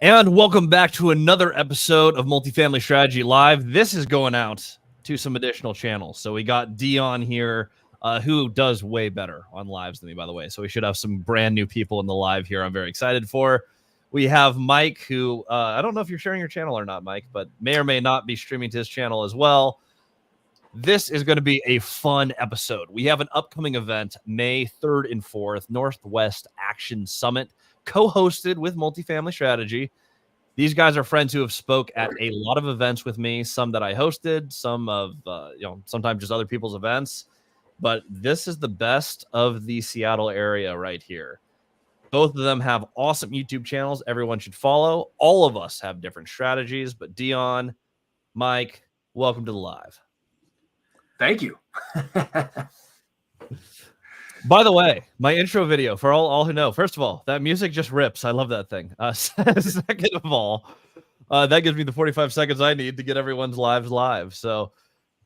And welcome back to another episode of Multifamily Strategy Live. This is going out to some additional channels. So we got Dion here, who does way better on lives than me, by the way. So we should have some brand new people in the live here I'm very excited for. We have Mike, who I don't know if you're sharing your channel or not, Mike, but may or may not be streaming to his channel as well. This is going to be a fun episode. We have an upcoming event, May 3rd and 4th, Northwest Action Summit, co-hosted with Multifamily Strategy. These guys are friends who have spoke at a lot of events with me, some that I hosted, some of, sometimes just other people's events. But this is the best of the Seattle area right here. Both of them have awesome YouTube channels everyone should follow. All of us have different strategies, but Dion, Mike, welcome to the live. Thank you. By the way, my intro video, for all who know, first of all, that music just rips. I love that thing. Second of all, that gives me the 45 seconds I need to get everyone's lives live. So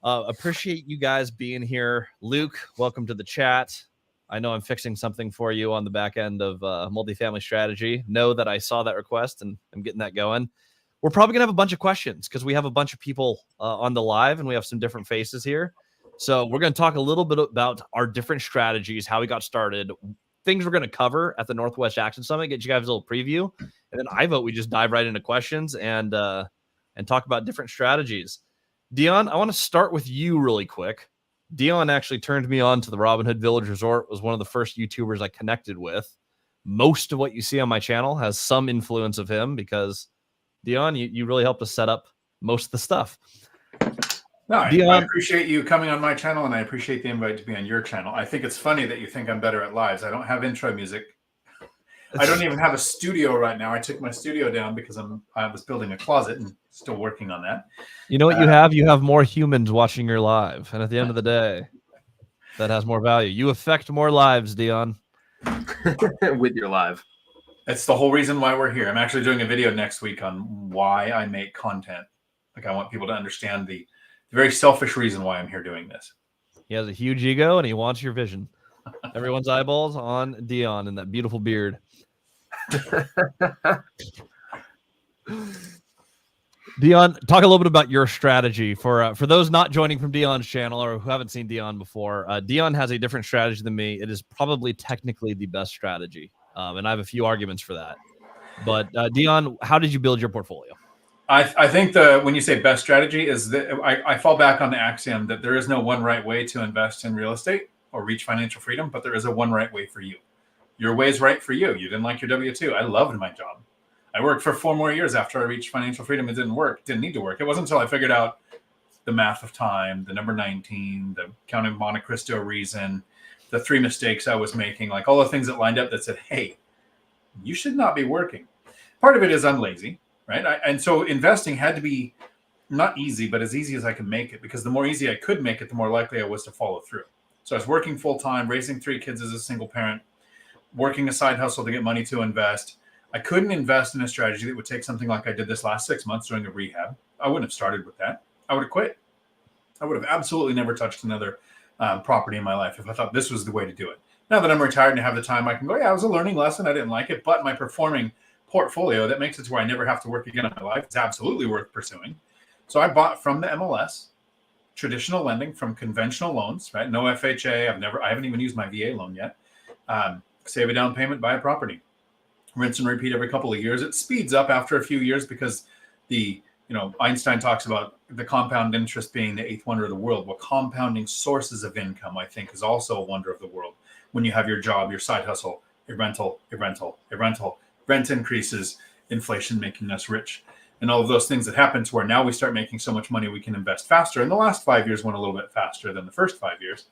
appreciate you guys being here. Luke, welcome to the chat. I know I'm fixing something for you on the back end of Multifamily Strategy. Know that I saw that request and I'm getting that going. We're probably going to have a bunch of questions because we have a bunch of people on the live and we have some different faces here. So we're going to talk a little bit about our different strategies, how we got started, things we're going to cover at the Northwest Action Summit, get you guys a little preview. And then I vote we just dive right into questions and talk about different strategies. Dion, I want to start with you really quick. Dion actually turned me on to the Robin Hood Village Resort, was one of the first YouTubers I connected with. Most of what you see on my channel has some influence of him because, Dion, you really helped us set up most of the stuff. No, I appreciate you coming on my channel, and I appreciate the invite to be on your channel. I think it's funny that you think I'm better at lives. I don't have intro music. I don't even have a studio right now. I took my studio down because I was building a closet and still working on that. You know what you have? You have more humans watching your live, and at the end of the day, that has more value. You affect more lives, Dion. With your live. That's the whole reason why we're here. I'm actually doing a video next week on why I make content. Like, I want people to understand the very selfish reason why I'm here doing this. He has a huge ego and he wants your vision. Everyone's eyeballs on Dion and that beautiful beard. Dion, talk a little bit about your strategy for those not joining from Dion's channel or who haven't seen Dion before. Dion has a different strategy than me. It is probably technically the best strategy. And I have a few arguments for that. But Dion, how did you build your portfolio? I think when you say best strategy is that I fall back on the axiom that there is no one right way to invest in real estate or reach financial freedom, but there is a one right way for you. Your way is right for you. You didn't like your W-2. I loved my job. I worked for 4 more years after I reached financial freedom. It didn't work. Didn't need to work. It wasn't until I figured out the math of time, the number 19, the Count of Monte Cristo reason, the 3 mistakes I was making, like all the things that lined up that said, hey, you should not be working. Part of it is I'm lazy. Right. And so investing had to be not easy, but as easy as I could make it, because the more easy I could make it, the more likely I was to follow through. So I was working full time, raising 3 kids as a single parent, working a side hustle to get money to invest. I couldn't invest in a strategy that would take something like I did this last 6 months doing a rehab. I wouldn't have started with that. I would have quit. I would have absolutely never touched another property in my life if I thought this was the way to do it. Now that I'm retired and have the time, I can go, yeah, it was a learning lesson. I didn't like it, but my performing portfolio that makes it to where I never have to work again in my life. It's absolutely worth pursuing. So I bought from the MLS, traditional lending from conventional loans, right? No FHA. I haven't even used my VA loan yet. Save a down payment, buy a property, rinse and repeat every couple of years. It speeds up after a few years because Einstein talks about the compound interest being the 8th wonder of the world. Well, compounding sources of income, I think, is also a wonder of the world. When you have your job, your side hustle, a rental, rent increases, inflation making us rich, and all of those things that happen to where now we start making so much money we can invest faster. And the last 5 years went a little bit faster than the first 5 years.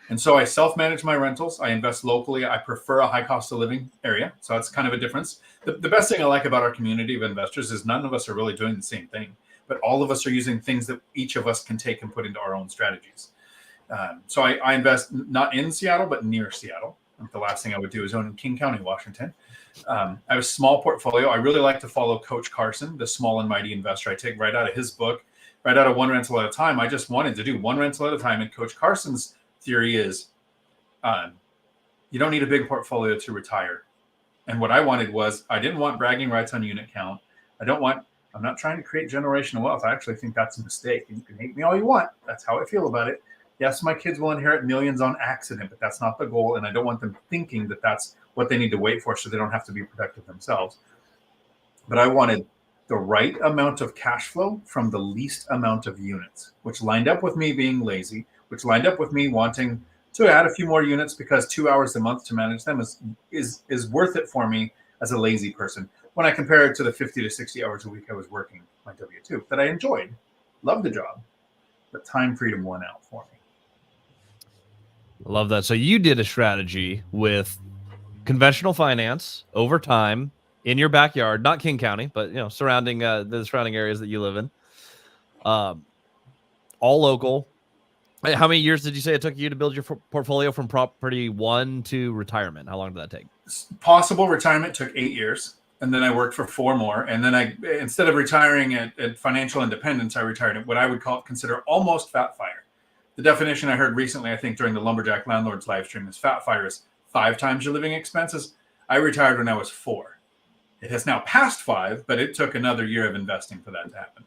And so I self-manage my rentals. I invest locally. I prefer a high cost of living area. So that's kind of a difference. The best thing I like about our community of investors is none of us are really doing the same thing, but all of us are using things that each of us can take and put into our own strategies. So I invest not in Seattle, but near Seattle. The last thing I would do is own in King County, Washington. I have a small portfolio. I really like to follow Coach Carson, the small and mighty investor. I take right out of his book, right out of one rental at a time. I just wanted to do one rental at a time. And Coach Carson's theory is you don't need a big portfolio to retire. And what I wanted was, I didn't want bragging rights on unit count. I'm not trying to create generational wealth. I actually think that's a mistake. And you can hate me all you want. That's how I feel about it. Yes, my kids will inherit millions on accident, but that's not the goal. And I don't want them thinking that that's what they need to wait for so they don't have to be productive themselves. But I wanted the right amount of cash flow from the least amount of units, which lined up with me being lazy, which lined up with me wanting to add a few more units because 2 hours a month to manage them is worth it for me as a lazy person. When I compare it to the 50 to 60 hours a week I was working my W-2 that I enjoyed, loved the job, but time freedom won out for me. I love that. So you did a strategy with conventional finance over time in your backyard, not King County, but surrounding the surrounding areas that you live in. All local. How many years did you say it took you to build your portfolio from property one to retirement? How long did that take? Possible retirement took 8 years. And then I worked for 4 more. And then instead of retiring at financial independence, I retired at what I would consider almost fat fire. The definition I heard recently, I think during the Lumberjack Landlords live stream, is fat fire is 5 times your living expenses. I retired when I was 4. It has now passed 5, but it took another year of investing for that to happen.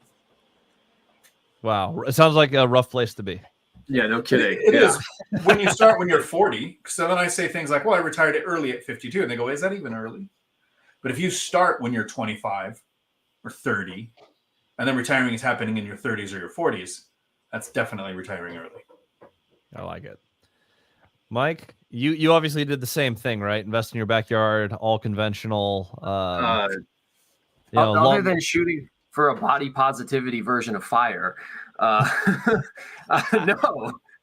Wow. It sounds like a rough place to be. Yeah, no kidding. It is when you start when you're 40. So then I say things like, well, I retired early at 52. And they go, is that even early? But if you start when you're 25 or 30, and then retiring is happening in your 30s or your 40s, that's definitely retiring early. I like it. Mike, you obviously did the same thing, right? Invest in your backyard, all conventional. Other than shooting for a body positivity version of fire. No,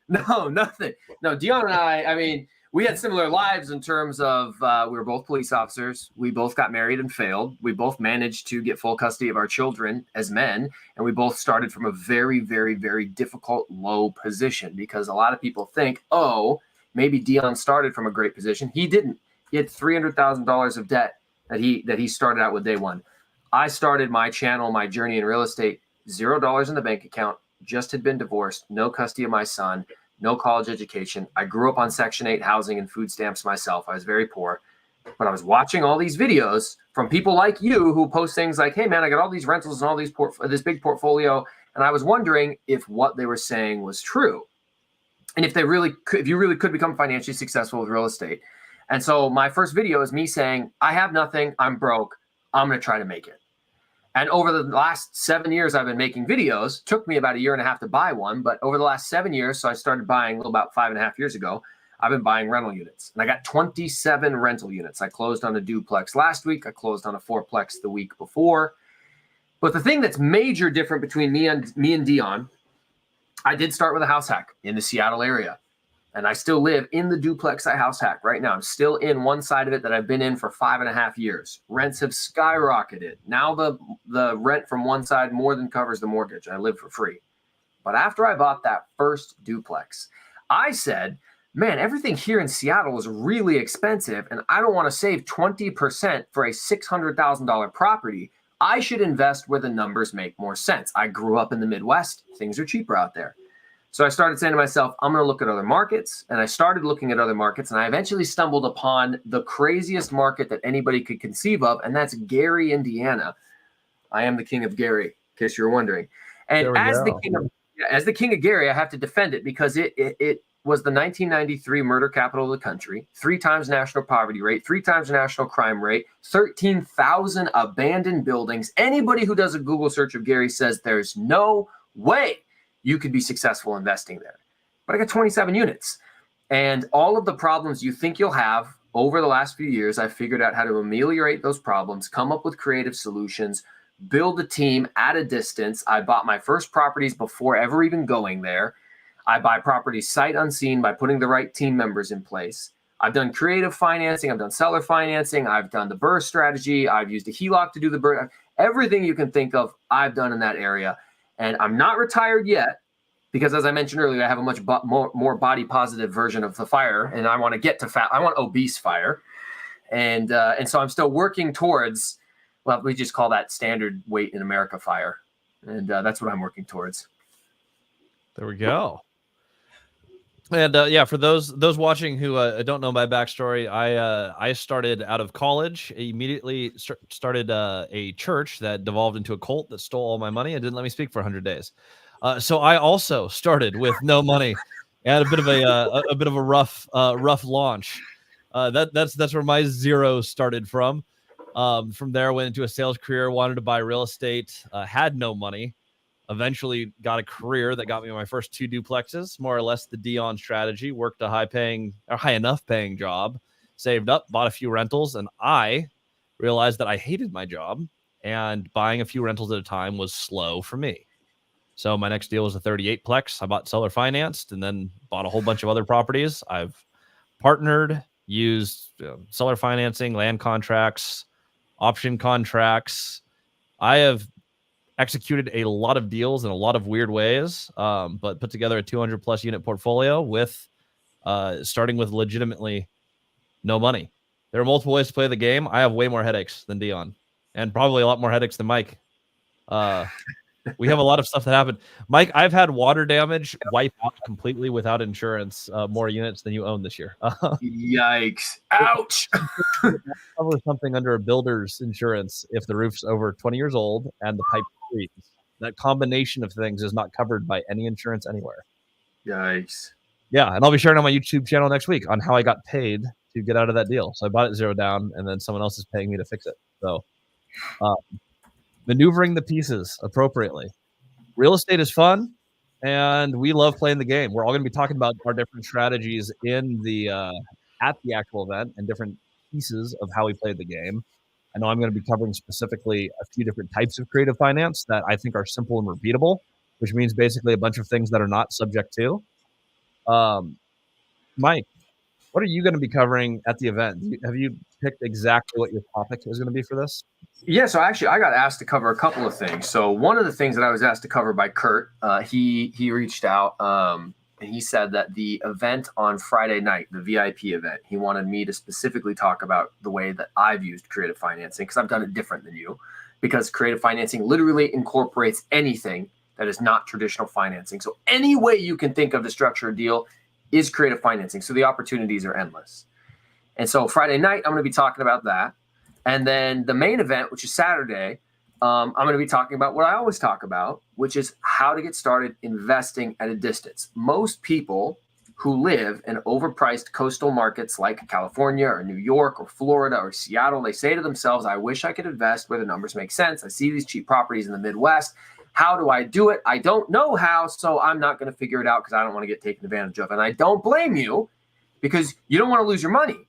nothing. No, Dion and I mean, we had similar lives in terms of we were both police officers. We both got married and failed. We both managed to get full custody of our children as men. And we both started from a very, very, very difficult, low position because a lot of people think, oh, maybe Dion started from a great position. He didn't. He had $300,000 of debt that he started out with day one. I started my channel, my journey in real estate, $0 in the bank account, just had been divorced, no custody of my son, no college education. I grew up on Section 8 housing and food stamps myself. I was very poor, but I was watching all these videos from people like you who post things like, hey man, I got all these rentals and all these this big portfolio. And I was wondering if what they were saying was true. And if you really could become financially successful with real estate. And so my first video is me saying, I have nothing, I'm broke, I'm going to try to make it. And over the last 7 years, I've been making videos. Took me about 1.5 years to buy one, but over the last 7 years, so I started buying about 5.5 years ago, I've been buying rental units. And I got 27 rental units. I closed on a duplex last week. I closed on a 4-plex the week before. But the thing that's major different between me and Dion, I did start with a house hack in the Seattle area. And I still live in the duplex I house hack right now. I'm still in one side of it that I've been in for 5.5 years. Rents have skyrocketed. Now the rent from one side more than covers the mortgage. I live for free. But after I bought that first duplex, I said, man, everything here in Seattle is really expensive, and I don't want to save 20% for a $600,000 property. I should invest where the numbers make more sense. I grew up in the Midwest. Things are cheaper out there. So I started saying to myself, I'm going to look at other markets. And I started looking at other markets. And I eventually stumbled upon the craziest market that anybody could conceive of. And that's Gary, Indiana. I am the king of Gary, in case you're wondering. And as the king of Gary, I have to defend it because it was the 1993 murder capital of the country, 3 times national poverty rate, 3 times national crime rate, 13,000 abandoned buildings. Anybody who does a Google search of Gary says there's no way you could be successful investing there. But I got 27 units. And all of the problems you think you'll have over the last few years, I figured out how to ameliorate those problems, come up with creative solutions, build a team at a distance. I bought my first properties before ever even going there. I buy properties sight unseen by putting the right team members in place. I've done creative financing. I've done seller financing. I've done the burst strategy. I've used a HELOC to do the burst. Everything you can think of, I've done in that area. And I'm not retired yet because, as I mentioned earlier, I have a much more body positive version of the FIRE, and I want to get to fat. I want obese FIRE. And so I'm still working towards, well, we just call that standard weight in America FIRE. And that's what I'm working towards. There we go. And yeah, for those watching who don't know my backstory, I started out of college, immediately started a church that devolved into a cult that stole all my money and didn't let me speak for 100 days. So I also started with no money and a bit of a rough launch. That's where my zero started from. From there, went into a sales career, wanted to buy real estate, had no money. Eventually got a career that got me my first 2 duplexes, more or less the Dions strategy. Worked a high enough paying job, saved up, bought a few rentals, and I realized that I hated my job and buying a few rentals at a time was slow for me. So my next deal was a 38plex. I bought seller financed and then bought a whole bunch of other properties. I've partnered, used seller financing, land contracts, option contracts. I have executed a lot of deals in a lot of weird ways, but put together a 200 plus unit portfolio with starting with legitimately no money. There are multiple ways to play the game. I have way more headaches than Dion and probably a lot more headaches than Mike. We have a lot of stuff that happened. Mike, I've had water damage wipe out completely without insurance, more units than you own this year. Yikes. Ouch. Cover something under a builder's insurance if the roof's over 20 years old and the pipe freeze. That combination of things is not covered by any insurance anywhere. Yikes. Yeah, and I'll be sharing on my YouTube channel next week on how I got paid to get out of that deal. So I bought it zero down, and then someone else is paying me to fix it. So maneuvering the pieces appropriately. Real estate is fun, and we love playing the game. We're all going to be talking about our different strategies in the at the actual event and different pieces of how we played the game. I know I'm going to be covering specifically a few different types of creative finance that I think are simple and repeatable, which means basically a bunch of things that are not subject to. Mike, what are you going to be covering at the event? Have you picked exactly what your topic is going to be for this? Yeah, so actually I got asked to cover a couple of things. So one of the things that I was asked to cover by Kurt, he reached out and he said that the event on Friday night, the VIP event, he wanted me to specifically talk about the way that I've used creative financing because I've done it different than you, because creative financing literally incorporates anything that is not traditional financing. So any way you can think of to structure a deal is creative financing. So the opportunities are endless. And so Friday night, I'm going to be talking about that. And then the main event, which is Saturday, I'm going to be talking about what I always talk about, which is how to get started investing at a distance. Most people who live in overpriced coastal markets like California or New York or Florida or Seattle, they say to themselves, I wish I could invest where the numbers make sense. I see these cheap properties in the Midwest. How do I do it? I don't know how, so I'm not going to figure it out because I don't want to get taken advantage of. And I don't blame you because you don't want to lose your money.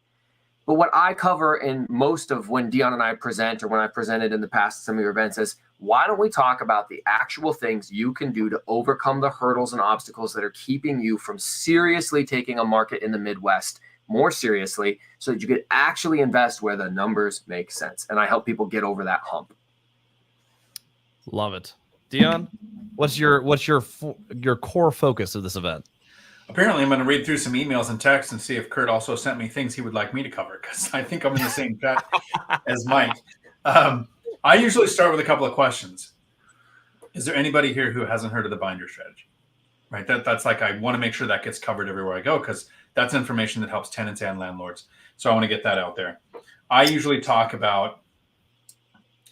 But what I cover in most of when Dion and I present, or when I presented in the past at some of your events, is why don't we talk about the actual things you can do to overcome the hurdles and obstacles that are keeping you from seriously taking a market in the Midwest more seriously so that you could actually invest where the numbers make sense. And I help people get over that hump. Love it. Dion, what's your core focus of this event? Apparently, I'm going to read through some emails and texts and see if Kurt also sent me things he would like me to cover, because I think I'm in the same chat as Mike. I usually start with a couple of questions. Is there anybody here who hasn't heard of the binder strategy? Right. That's like, I want to make sure that gets covered everywhere I go, because that's information that helps tenants and landlords. So I want to get that out there. I usually talk about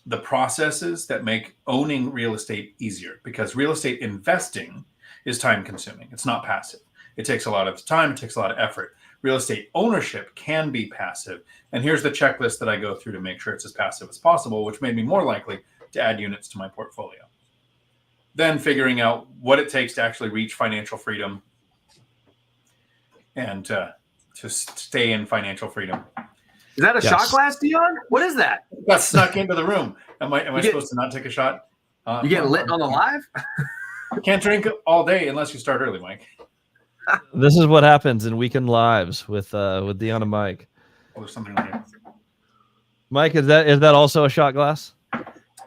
the processes that make owning real estate easier, because real estate investing is time consuming. It's not passive. It takes a lot of time. It takes a lot of effort. Real estate ownership can be passive. And here's the checklist that I go through to make sure it's as passive as possible, which made me more likely to add units to my portfolio. Then figuring out what it takes to actually reach financial freedom and to stay in financial freedom. Is that a shot glass, Dion? What is that? That snuck into the room. Am I supposed to not take a shot? You getting lit on the live? Can't drink all day unless you start early, Mike. This is what happens in weekend lives with Dion and Mike. Oh, there's something on here. Mike, is that also a shot glass?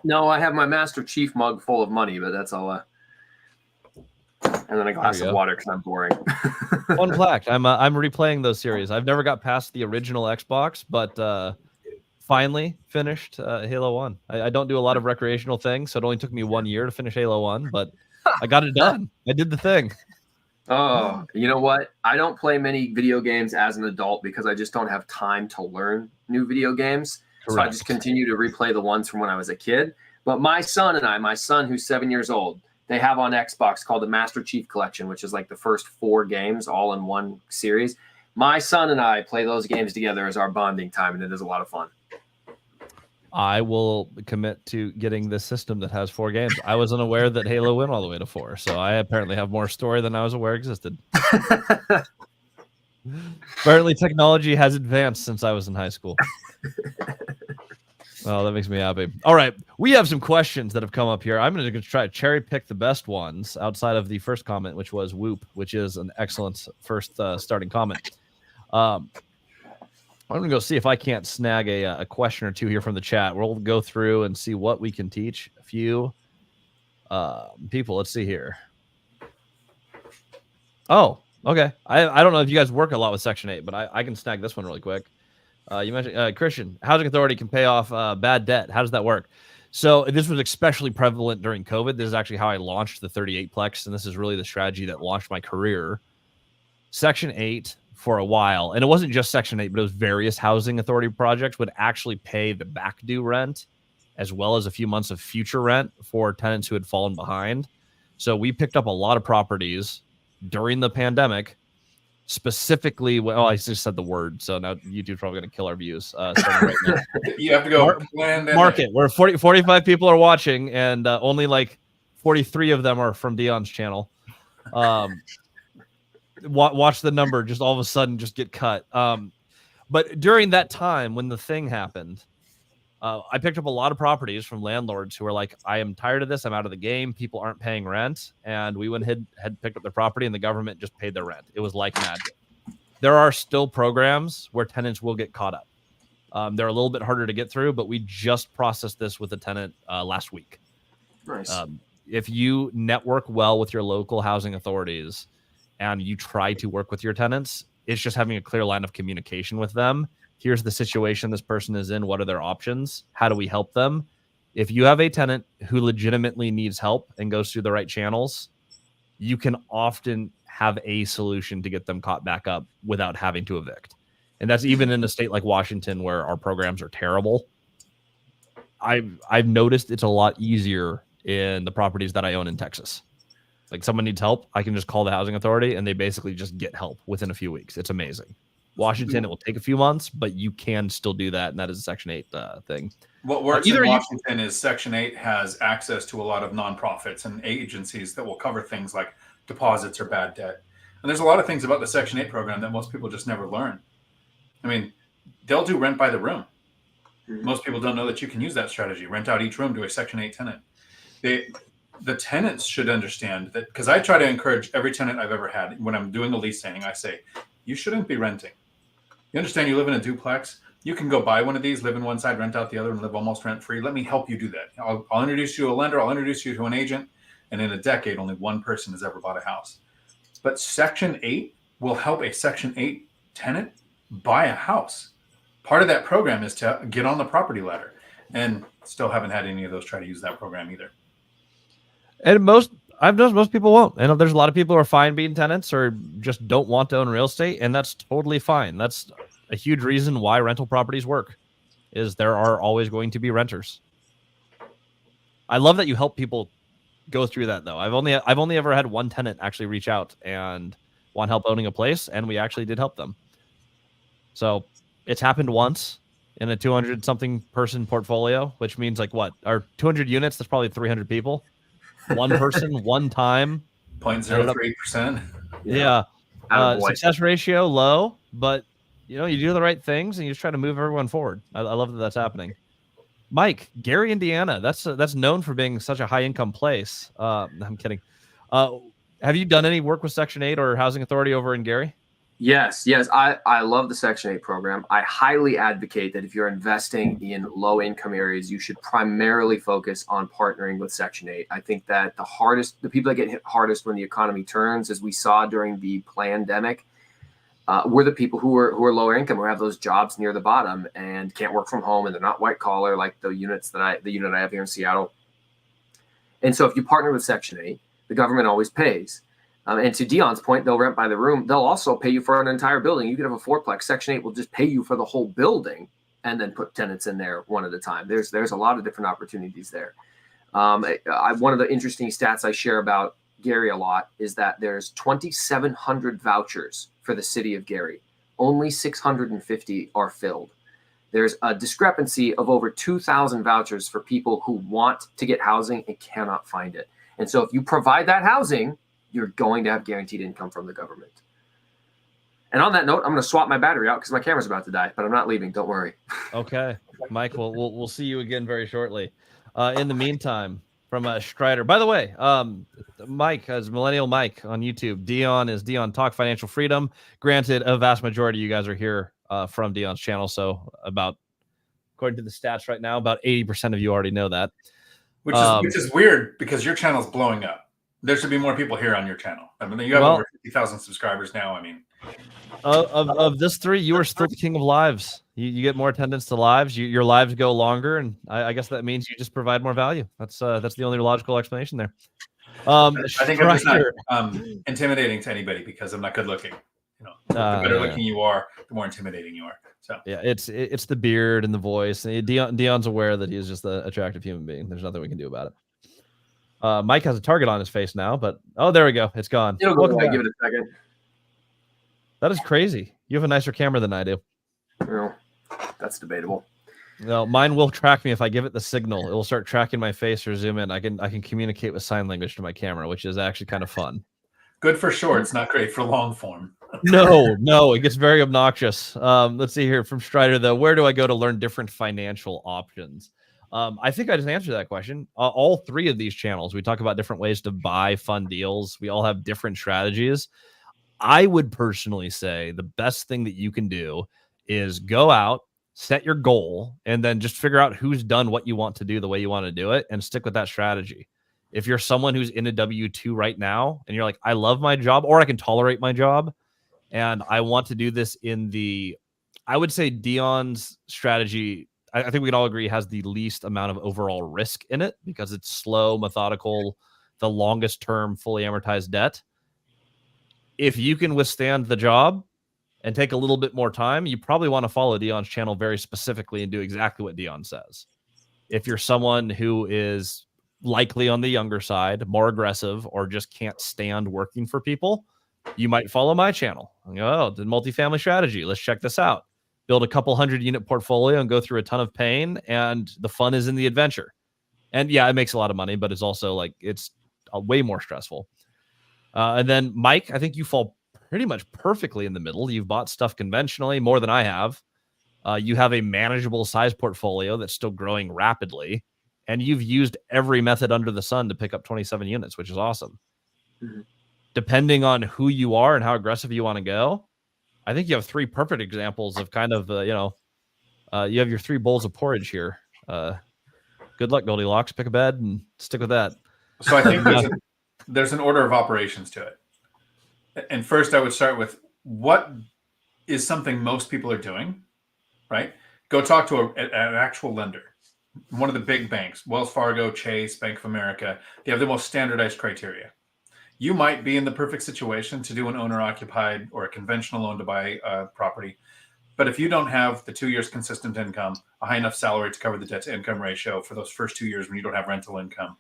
No, I have my Master Chief mug full of money, but that's all. And then a glass of water because I'm boring. Fun fact: I'm replaying those series. I've never got past the original Xbox, but finally finished Halo 1. I don't do a lot of recreational things, so it only took me 1 year to finish Halo 1, but I got it done. I did the thing. Oh, you know what? I don't play many video games as an adult because I just don't have time to learn new video games. Correct. So I just continue to replay the ones from when I was a kid. But my son who's 7 years old, they have on Xbox called the Master Chief Collection, which is like the first 4 games all in one series. My son and I play those games together as our bonding time, and it is a lot of fun. I will commit to getting this system that has 4 games. I was unaware that Halo went all the way to 4, so I apparently have more story than I was aware existed. Apparently, technology has advanced since I was in high school. Well, that makes me happy. All right, we have some questions that have come up here. I'm going to try to cherry pick the best ones outside of the first comment, which was Whoop, which is an excellent first starting comment. I'm going to go see if I can't snag a question or two here from the chat. We'll go through and see what we can teach a few people. Let's see here. Oh, okay. I don't know if you guys work a lot with Section 8, but I can snag this one really quick. You mentioned Christian, housing authority can pay off bad debt. How does that work? So this was especially prevalent during COVID. This is actually how I launched the 38plex, and this is really the strategy that launched my career. Section 8 for a while, and it wasn't just Section 8, but it was various housing authority projects would actually pay the back due rent as well as a few months of future rent for tenants who had fallen behind. So we picked up a lot of properties during the pandemic, specifically. Well, I just said the word, so now YouTube's probably going to kill our views. Right now. You have to go market where 45 people are watching, and only like 43 of them are from Dion's channel. Watch the number just all of a sudden just get cut. But during that time when the thing happened, I picked up a lot of properties from landlords who were like, I am tired of this. I'm out of the game. People aren't paying rent. And we went ahead had picked up their property, and the government just paid their rent. It was like magic. There are still programs where tenants will get caught up. They're a little bit harder to get through, but we just processed this with a tenant last week. Nice. If you network well with your local housing authorities and you try to work with your tenants, it's just having a clear line of communication with them. Here's the situation this person is in. What are their options? How do we help them? If you have a tenant who legitimately needs help and goes through the right channels, you can often have a solution to get them caught back up without having to evict. And that's even in a state like Washington where our programs are terrible. I've noticed it's a lot easier in the properties that I own in Texas. Like someone needs help, I can just call the housing authority and they basically just get help within a few weeks. It's amazing. Washington, it will take a few months, but you can still do that. And that is a Section 8 thing. What works in Washington is Section 8 has access to a lot of nonprofits and agencies that will cover things like deposits or bad debt. And there's a lot of things about the Section 8 program that most people just never learn. I mean, they'll do rent by the room. Most people don't know that you can use that strategy. Rent out each room to a Section 8 tenant. The tenants should understand that, because I try to encourage every tenant I've ever had when I'm doing a lease signing, I say, you shouldn't be renting. You understand you live in a duplex? You can go buy one of these, live in one side, rent out the other, and live almost rent-free. Let me help you do that. I'll introduce you to a lender. I'll introduce you to an agent. And in a decade, only one person has ever bought a house. But Section 8 will help a Section 8 tenant buy a house. Part of that program is to get on the property ladder. And still haven't had any of those try to use that program either. And I've noticed most people won't. And there's a lot of people who are fine being tenants or just don't want to own real estate, and that's totally fine. That's a huge reason why rental properties work, is there are always going to be renters. I love that you help people go through that, though. I've only ever had one tenant actually reach out and want help owning a place, and we actually did help them. So it's happened once in a 200-something person portfolio, which means like what? Our 200 units, that's probably 300 people. One person, one time. 0.03%. Yeah. Success ratio low, but you do the right things and you just try to move everyone forward. I love that that's happening. Mike, Gary, Indiana. That's known for being such a high income place. I'm kidding. Have you done any work with Section 8 or Housing Authority over in Gary? Yes. I love the Section 8 program. I highly advocate that if you're investing in low income areas, you should primarily focus on partnering with Section 8. I think that the people that get hit hardest when the economy turns, as we saw during the pandemic, were the people who are lower income, who have those jobs near the bottom and can't work from home, and they're not white collar like the unit I have here in Seattle. And so if you partner with Section 8, the government always pays. And to Dion's point, they'll rent by the room. They'll also pay you for an entire building. You could have a fourplex. Section 8 will just pay you for the whole building and then put tenants in there one at a time. There's a lot of different opportunities there. One of the interesting stats I share about Gary a lot is that there's 2,700 vouchers for the city of Gary. Only 650 are filled. There's a discrepancy of over 2,000 vouchers for people who want to get housing and cannot find it. And so if you provide that housing, you're going to have guaranteed income from the government. And on that note, I'm going to swap my battery out because my camera's about to die, but I'm not leaving. Don't worry. Okay, Mike, we'll see you again very shortly. In the meantime, from Strider. By the way, Mike, as Millennial Mike on YouTube, Dion is Dion Talk Financial Freedom. Granted, a vast majority of you guys are here from Dion's channel, so according to the stats right now, about 80% of you already know that. Which is weird because your channel's blowing up. There should be more people here on your channel. I mean, you have over 50,000 subscribers now. I mean, of this three, you are still the king of lives. You get more attendance to lives. Your lives go longer, and I guess that means you just provide more value. That's the only logical explanation there. I think I'm just not intimidating to anybody because I'm not good looking. You know, the better looking you are, the more intimidating you are. So yeah, it's the beard and the voice. Dion's aware that he's just an attractive human being. There's nothing we can do about it. Mike has a target on his face now, but there we go. It's gone. It'll go away. Give it a second. That is crazy. You have a nicer camera than I do. Well, that's debatable. No, mine will track me if I give it the signal. It will start tracking my face or zoom in. I can communicate with sign language to my camera, which is actually kind of fun. Good for shorts, not great for long form. No, it gets very obnoxious. Let's see here from Strider though. Where do I go to learn different financial options? I think I just answered that question. All three of these channels, we talk about different ways to buy fun deals. We all have different strategies. I would personally say the best thing that you can do is go out, set your goal, and then just figure out who's done what you want to do the way you want to do it and stick with that strategy. If you're someone who's in a W-2 right now and you're like, I love my job or I can tolerate my job and I want to do this I would say Dion's strategy, I think we can all agree, has the least amount of overall risk in it because it's slow, methodical, the longest term, fully amortized debt. If you can withstand the job and take a little bit more time, you probably want to follow Dion's channel very specifically and do exactly what Dion says. If you're someone who is likely on the younger side, more aggressive, or just can't stand working for people, you might follow my channel. The multifamily strategy. Let's check this out. Build a couple 100-unit portfolio and go through a ton of pain, and the fun is in the adventure. And yeah, it makes a lot of money, but it's also it's way more stressful. And then Mike, I think you fall pretty much perfectly in the middle. You've bought stuff conventionally more than I have. You have a manageable size portfolio that's still growing rapidly, and you've used every method under the sun to pick up 27 units, which is awesome. Mm-hmm. Depending on who you are and how aggressive you want to go, I think you have three perfect examples of kind of, you have your three bowls of porridge here. Good luck, Goldilocks. Pick a bed and stick with that. So I think there's an order of operations to it. And first I would start with what is something most people are doing, right? Go talk to an actual lender. One of the big banks, Wells Fargo, Chase, Bank of America, they have the most standardized criteria. You might be in the perfect situation to do an owner-occupied or a conventional loan to buy property. But if you don't have the 2 years consistent income, a high enough salary to cover the debt-to-income ratio for those first 2 years when you don't have rental income,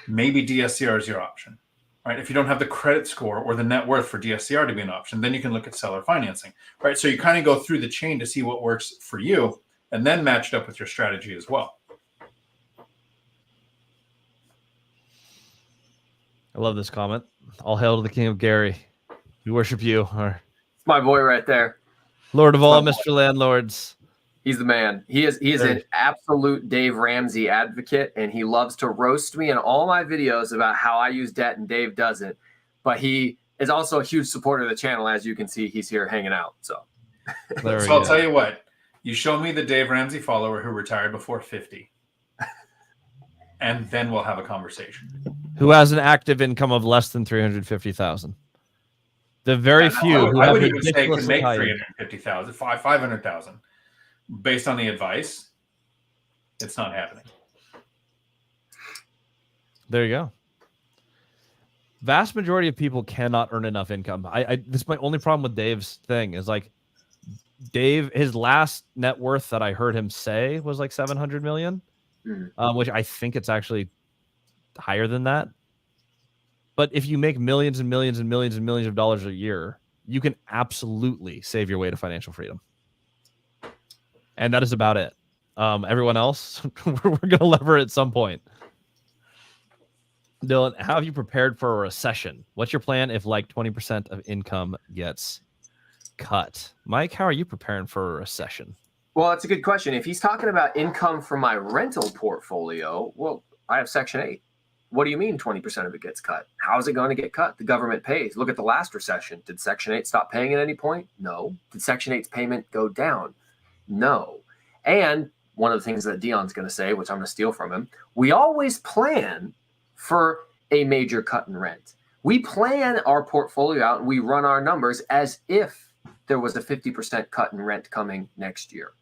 maybe DSCR is your option, right? If you don't have the credit score or the net worth for DSCR to be an option, then you can look at seller financing, right? So you kind of go through the chain to see what works for you and then match it up with your strategy as well. I love this comment. All hail to the King of Gary. We worship you. It's my boy right there. Lord of all, Mr. Landlords. He's the man. He is an absolute Dave Ramsey advocate, and he loves to roast me in all my videos about how I use debt and Dave doesn't. But he is also a huge supporter of the channel. As you can see, he's here hanging out. So I'll tell you what. You show me the Dave Ramsey follower who retired before 50, and then we'll have a conversation. Who has an active income of less than 350,000? The very few. I would even say can make 350,000, 500,000. Based on the advice, it's not happening. There you go. Vast majority of people cannot earn enough income. This is my only problem with Dave's thing is like Dave, his last net worth that I heard him say was like 700 million, which I think it's actually higher than that. But if you make millions and millions and millions and millions of dollars a year, you can absolutely save your way to financial freedom. And that is about it. Everyone else, we're going to lever at some point. Dylan, how have you prepared for a recession? What's your plan if like 20% of income gets cut? Mike, how are you preparing for a recession? Well, that's a good question. If he's talking about income from my rental portfolio, well, I have Section 8. What do you mean 20% of it gets cut? How is it going to get cut? The government pays. Look at the last recession. Did Section 8 stop paying at any point? No. Did Section 8's payment go down? No. And one of the things that Dion's going to say, which I'm going to steal from him, we always plan for a major cut in rent. We plan our portfolio out and we run our numbers as if there was a 50% cut in rent coming next year.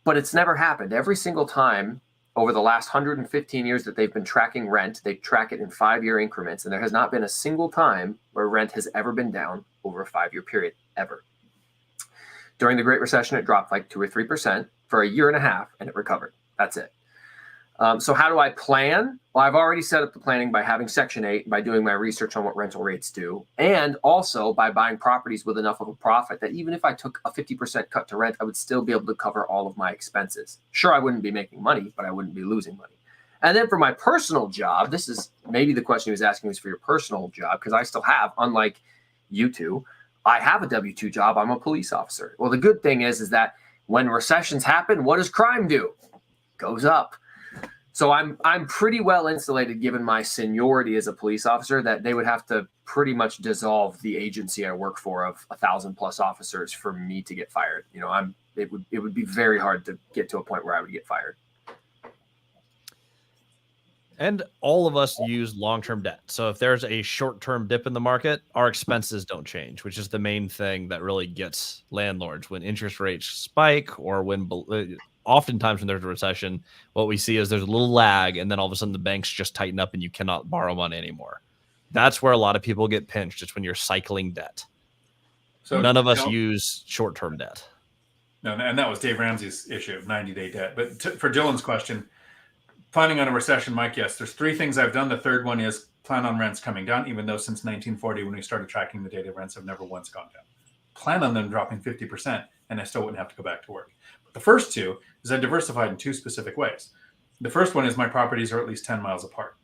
But it's never happened. Every single time over the last 115 years that they've been tracking rent, they track it in 5-year increments, and there has not been a single time where rent has ever been down over a 5-year period, ever. During the Great Recession, it dropped like 2 or 3% for a year and a half, and it recovered. That's it. So how do I plan? Well, I've already set up the planning by having Section 8, by doing my research on what rental rates do, and also by buying properties with enough of a profit that even if I took a 50% cut to rent, I would still be able to cover all of my expenses. Sure, I wouldn't be making money, but I wouldn't be losing money. And then for my personal job, this is maybe the question he was asking was for your personal job, because I still have, unlike you two, I have a W-2 job. I'm a police officer. Well, the good thing is that when recessions happen, what does crime do? Goes up. So I'm pretty well insulated given my seniority as a police officer that they would have to pretty much dissolve the agency I work for of 1,000+ officers for me to get fired. You know, it would be very hard to get to a point where I would get fired. And all of us use long-term debt. So if there's a short-term dip in the market, our expenses don't change, which is the main thing that really gets landlords when interest rates spike or when oftentimes when there's a recession, what we see is there's a little lag and then all of a sudden the banks just tighten up and you cannot borrow money anymore. That's where a lot of people get pinched. It's when you're cycling debt. So none of us use short-term debt. No, and that was Dave Ramsey's issue of 90-day debt. But for Dylan's question, planning on a recession, Mike, yes, there's 3 things I've done. The third one is plan on rents coming down, even though since 1940, when we started tracking the data, rents have never once gone down. Plan on them dropping 50%, and I still wouldn't have to go back to work. But the first 2 is I diversified in 2 specific ways. The first one is my properties are at least 10 miles apart.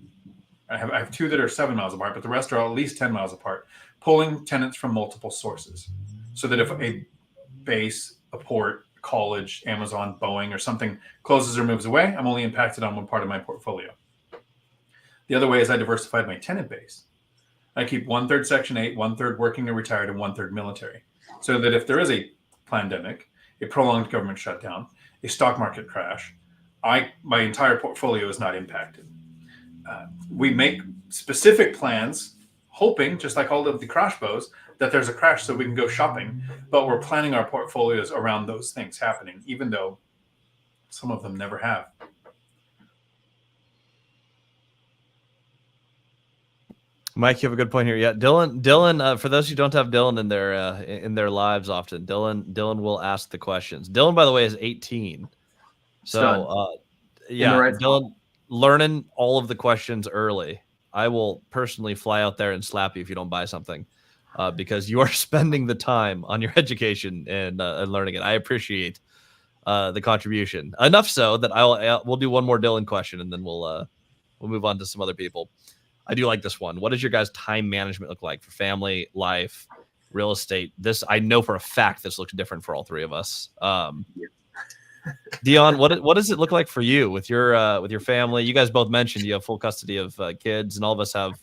I have 2 that are 7 miles apart, but the rest are at least 10 miles apart, pulling tenants from multiple sources. So that if a base, a port, college, Amazon, Boeing, or something closes or moves away, I'm only impacted on one part of my portfolio. The other way is I diversified my tenant base. I keep 1/3 Section 8, 1/3 working or retired, and 1/3 military. So that if there is a pandemic, a prolonged government shutdown, a stock market crash, my entire portfolio is not impacted. We make specific plans, hoping, just like all of the crash bows, that there's a crash so we can go shopping, but we're planning our portfolios around those things happening, even though some of them never have. Mike, you have a good point here. Yeah, Dylan. For those who don't have Dylan in their lives often, Dylan will ask the questions. Dylan, by the way, is 18. So, Dylan, learning all of the questions early. I will personally fly out there and slap you if you don't buy something, because you are spending the time on your education and learning it. I appreciate the contribution enough so that we'll do one more Dylan question and then we'll move on to some other people. I do like this one. What does your guys' time management look like for family, life, real estate? This, I know for a fact this looks different for all 3 of us. Dion, what does it look like for you with your family? You guys both mentioned you have full custody of kids, and all of us have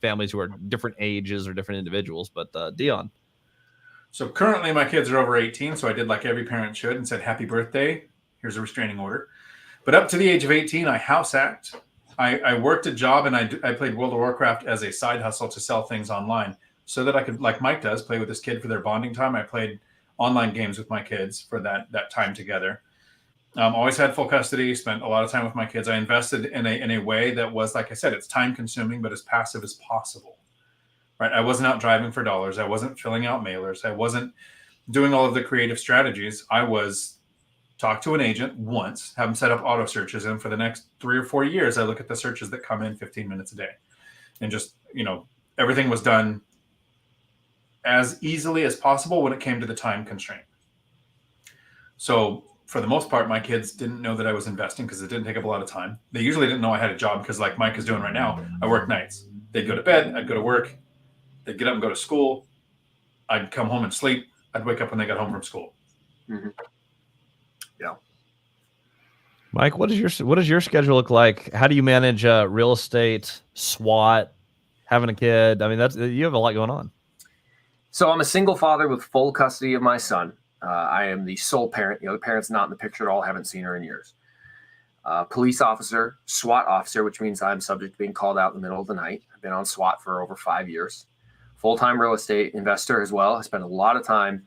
families who are different ages or different individuals. But Dion, So currently my kids are over 18, so I did like every parent should and said, happy birthday. Here's a restraining order. But up to the age of 18, I house act. I worked a job, and I played World of Warcraft as a side hustle to sell things online so that I could, like Mike does, play with his kid for their bonding time. I played online games with my kids for that time together. Always had full custody, spent a lot of time with my kids. I invested in a way that was, like I said, it's time consuming, but as passive as possible. Right? I wasn't out driving for dollars. I wasn't filling out mailers. I wasn't doing all of the creative strategies. I was talk to an agent once, have them set up auto searches, and for the next 3 or 4 years, I look at the searches that come in 15 minutes a day. And just, everything was done as easily as possible when it came to the time constraint. So for the most part, my kids didn't know that I was investing because it didn't take up a lot of time. They usually didn't know I had a job because, like Mike is doing right now, I work nights. They'd go to bed, I'd go to work, they'd get up and go to school, I'd come home and sleep, I'd wake up when they got home from school. Mm-hmm. Yeah. Mike, what does your schedule look like? How do you manage real estate, SWAT, having a kid? I mean, you have a lot going on. So I'm a single father with full custody of my son. I am the sole parent. The other parent's not in the picture at all. Haven't seen her in years. Police officer, SWAT officer, which means I'm subject to being called out in the middle of the night. I've been on SWAT for over 5 years. Full-time real estate investor as well. I spend a lot of time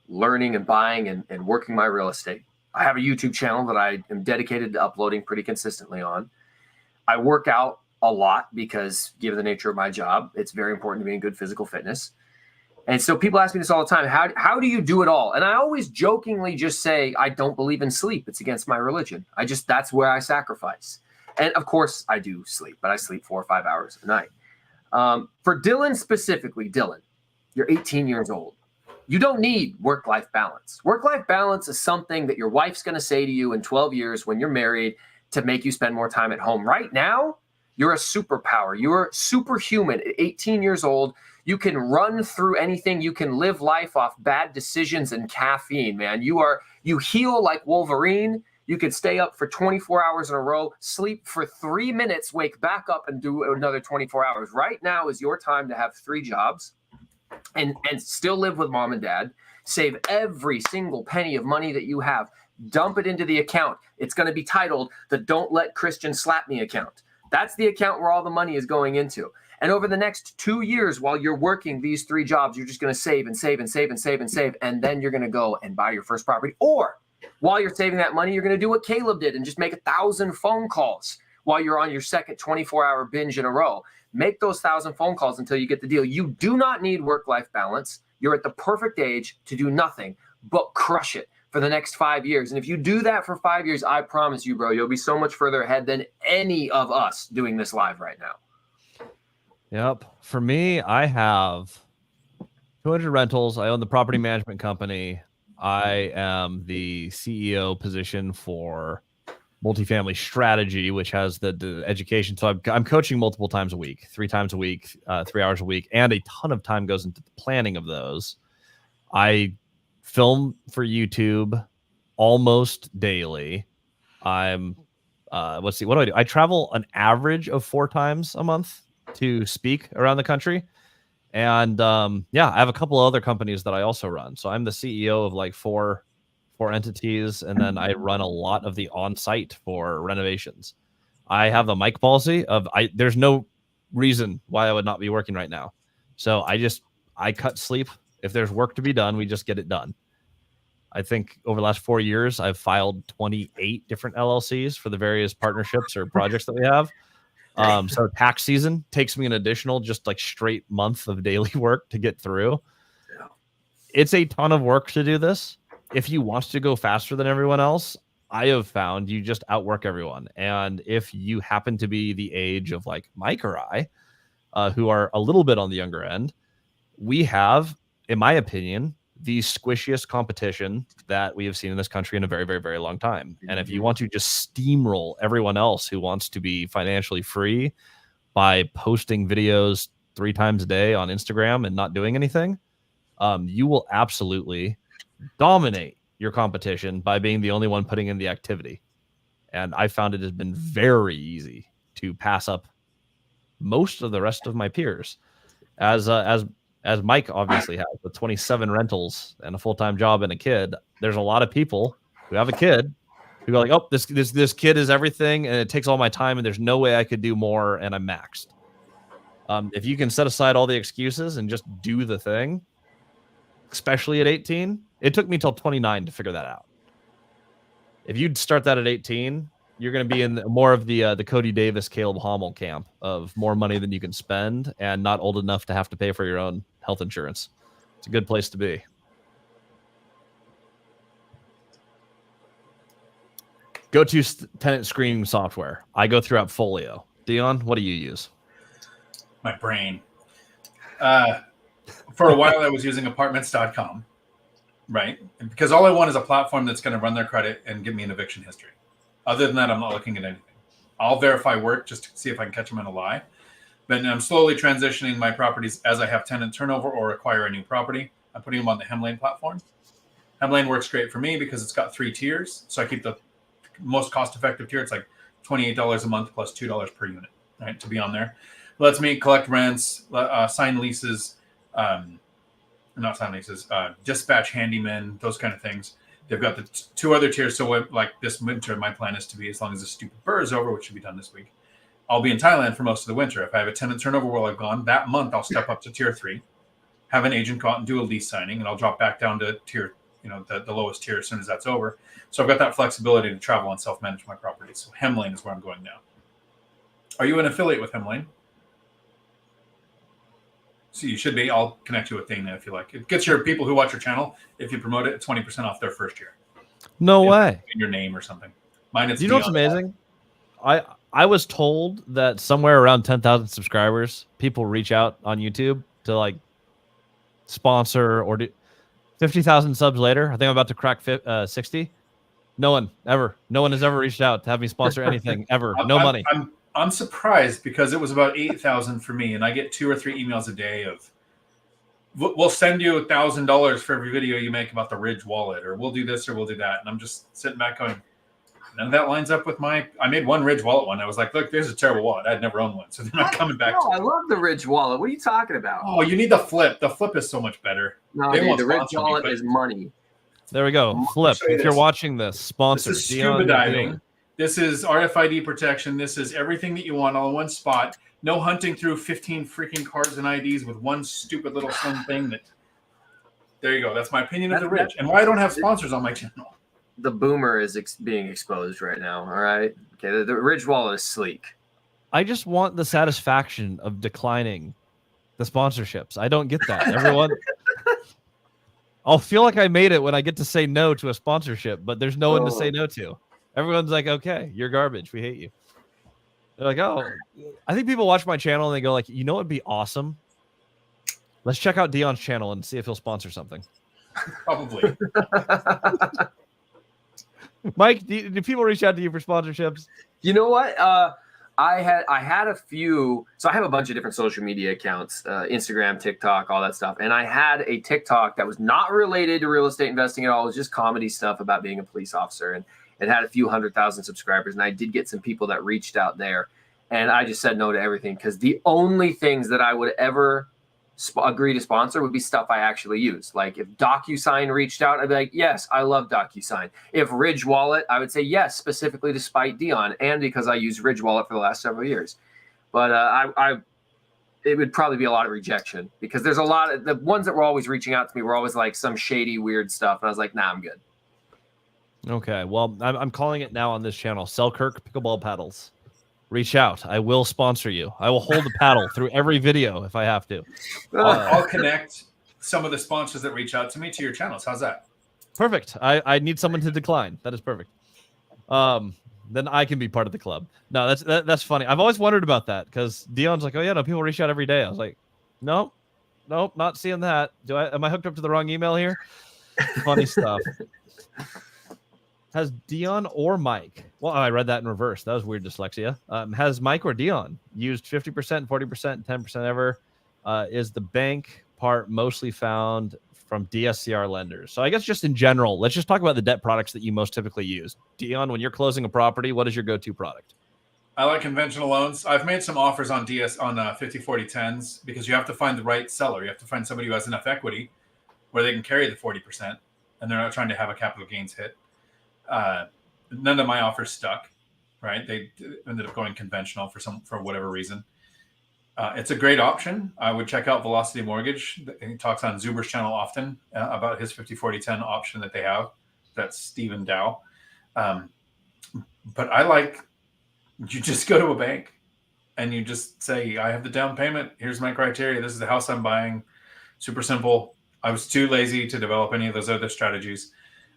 learning and buying and working my real estate. I have a YouTube channel that I am dedicated to uploading pretty consistently on. I work out a lot because, given the nature of my job, it's very important to be in good physical fitness. And so people ask me this all the time, how do you do it all? And I always jokingly just say, I don't believe in sleep. It's against my religion. That's where I sacrifice. And of course I do sleep, but I sleep 4 or 5 hours a night. For Dylan specifically, Dylan, you're 18 years old. You don't need work-life balance. Work-life balance is something that your wife's going to say to you in 12 years when you're married to make you spend more time at home. Right now, you're a superpower. You're superhuman at 18 years old. You can run through anything. You can live life off bad decisions and caffeine, man. You heal like Wolverine. You can stay up for 24 hours in a row, sleep for 3 minutes, wake back up and do another 24 hours. Right now is your time to have 3 jobs and still live with mom and dad. Save every single penny of money that you have. Dump it into the account. It's going to be titled the Don't Let Christian Slap Me account. That's the account where all the money is going into. And over the next 2 years, while you're working these 3 jobs, you're just going to save and save and save and save and save. And then you're going to go and buy your first property. Or while you're saving that money, you're going to do what Caleb did and just make 1,000 phone calls while you're on your second 24-hour binge in a row. Make those 1,000 phone calls until you get the deal. You do not need work-life balance. You're at the perfect age to do nothing but crush it for the next 5 years. And if you do that for 5 years, I promise you, bro, you'll be so much further ahead than any of us doing this live right now. Yep. For me, I have 200 rentals. I own the property management company. I am the CEO position for multifamily strategy, which has the education. So I'm coaching multiple times a week, 3 times a week, 3 hours a week, and a ton of time goes into the planning of those. I film for YouTube almost daily. I'm what do I do? I travel an average of 4 times a month to speak around the country. And I have a couple of other companies that I also run. So I'm the CEO of like four entities, and then I run a lot of the on-site for renovations. I have a Mike policy of there's no reason why I would not be working right now. So I cut sleep. If there's work to be done, we just get it done. I think over the last 4 years, I've filed 28 different LLCs for the various partnerships or projects that we have. So tax season takes me an additional just like straight month of daily work to get through. Yeah. It's a ton of work to do this. If you want to go faster than everyone else, I have found you just outwork everyone. And if you happen to be the age of like Mike or I, who are a little bit on the younger end, we have, in my opinion, the squishiest competition that we have seen in this country in a very, very, very long time. And if you want to just steamroll everyone else who wants to be financially free by posting videos 3 times a day on Instagram and not doing anything, you will absolutely dominate your competition by being the only one putting in the activity. And I found it has been very easy to pass up most of the rest of my peers, as Mike obviously has with 27 rentals and a full-time job and a kid. There's a lot of people who have a kid who are like, oh, this kid is everything, and it takes all my time, and there's no way I could do more, and I'm maxed. If you can set aside all the excuses and just do the thing, especially at 18, it took me till 29 to figure that out. If you'd start that at 18, you're going to be in more of the Cody Davis, Caleb Hommel camp of more money than you can spend and not old enough to have to pay for your own health insurance. It's a good place to be. Go-to tenant screening software. I go through AppFolio. Dion, what do you use? My brain. For a while, I was using apartments.com, right? Because all I want is a platform that's going to run their credit and give me an eviction history. Other than that, I'm not looking at anything. I'll verify work just to see if I can catch them in a lie. But I'm slowly transitioning my properties as I have tenant turnover or acquire a new property. I'm putting them on the Hemlane platform. Hemlane works great for me because it's got 3 tiers. So I keep the most cost-effective tier. It's like $28 a month plus $2 per unit, right, to be on there. Lets me collect rents, sign leases, not sign leases, dispatch handymen, those kind of things. They've got the 2 other tiers. So like this winter, my plan is to be, as long as the stupid burr is over, which should be done this week, I'll be in Thailand for most of the winter. If I have a tenant turnover while I've gone, that month I'll step up to tier 3, have an agent go out and do a lease signing, and I'll drop back down to tier, the lowest tier as soon as that's over. So I've got that flexibility to travel and self-manage my properties. So Hemlane is where I'm going now. Are you an affiliate with Hemlane? So you should be. I'll connect you with Dana if you like. It gets your people who watch your channel, if you promote it, 20% off their first year. No way. In your name or something. Mine is. You know what's amazing? I was told that somewhere around 10,000 subscribers, people reach out on YouTube to like sponsor or do 50,000 subs later. I think I'm about to crack 60. No one has ever reached out to have me sponsor anything ever. No money. I'm surprised because it was about 8,000 for me, and I get 2 or 3 emails a day of, we'll send you $1,000 for every video you make about the Ridge wallet, or we'll do this or we'll do that. And I'm just sitting back going, none of that lines up with I made one Ridge wallet one. I was like, look, there's a terrible wallet. I'd never owned one. So they're not coming back. I love the Ridge wallet. What are you talking about? Oh, you need the Flip. The Flip is so much better. No, dude, the Ridge wallet is money. There we go. Flip. If you're watching this, sponsor. This is scuba diving. This is RFID protection. This is everything that you want all in one spot. No hunting through 15 freaking cards and IDs with one stupid little slim thing. There you go. That's my opinion of the Ridge. And why I don't have sponsors on my channel. The boomer is being exposed right now. All right. Okay. The Ridge wallet is sleek. I just want the satisfaction of declining the sponsorships. I don't get that. Everyone. I'll feel like I made it when I get to say no to a sponsorship, but there's no one to say no to. Everyone's like, okay, you're garbage. We hate you. They're like, oh, I think people watch my channel and they go like, you know what would be awesome? Let's check out Dion's channel and see if he'll sponsor something. Probably. Mike, do people reach out to you for sponsorships? You know what? I had a few. So I have a bunch of different social media accounts, Instagram, TikTok, all that stuff. And I had a TikTok that was not related to real estate investing at all. It was just comedy stuff about being a police officer. And it had a few 100,000 subscribers. And I did get some people that reached out there. And I just said no to everything because the only things that I would ever agree to sponsor would be stuff I actually use. Like if DocuSign reached out, I'd be like, yes, I love DocuSign. If Ridge Wallet, I would say yes, specifically to spite Dion and because I used Ridge Wallet for the last several years. But it would probably be a lot of rejection because there's a lot of the ones that were always reaching out to me were always like some shady, weird stuff. And I was like, nah, I'm good. Okay. Well, I'm calling it now on this channel. Selkirk Pickleball Paddles. Reach out. I will sponsor you. I will hold the paddle through every video if I have to. I'll connect some of the sponsors that reach out to me to your channels. How's that? Perfect. I need someone to decline. That is perfect. Then I can be part of the club. No, that's funny. I've always wondered about that because Dion's like, oh yeah, no, people reach out every day. I was like, nope, not seeing that. Am I hooked up to the wrong email here? Funny stuff. Has Dion or Mike? Well, I read that in reverse. That was weird dyslexia. Has Mike or Dion used 50%, 40%, 10% ever? Is the bank part mostly found from DSCR lenders. So I guess just in general, let's just talk about the debt products that you most typically use. Dion, when you're closing a property, what is your go-to product? I like conventional loans. I've made some offers on 50-40-10s because you have to find the right seller. You have to find somebody who has enough equity where they can carry the 40% and they're not trying to have a capital gains hit. None of my offers stuck, right? They ended up going conventional for whatever reason. It's a great option. I would check out Velocity Mortgage. He talks on Zuber's channel often about his 50-40-10 option that they have. That's Stephen Dow. But I like, you just go to a bank and you just say, I have the down payment. Here's my criteria. This is the house I'm buying. Super simple. I was too lazy to develop any of those other strategies.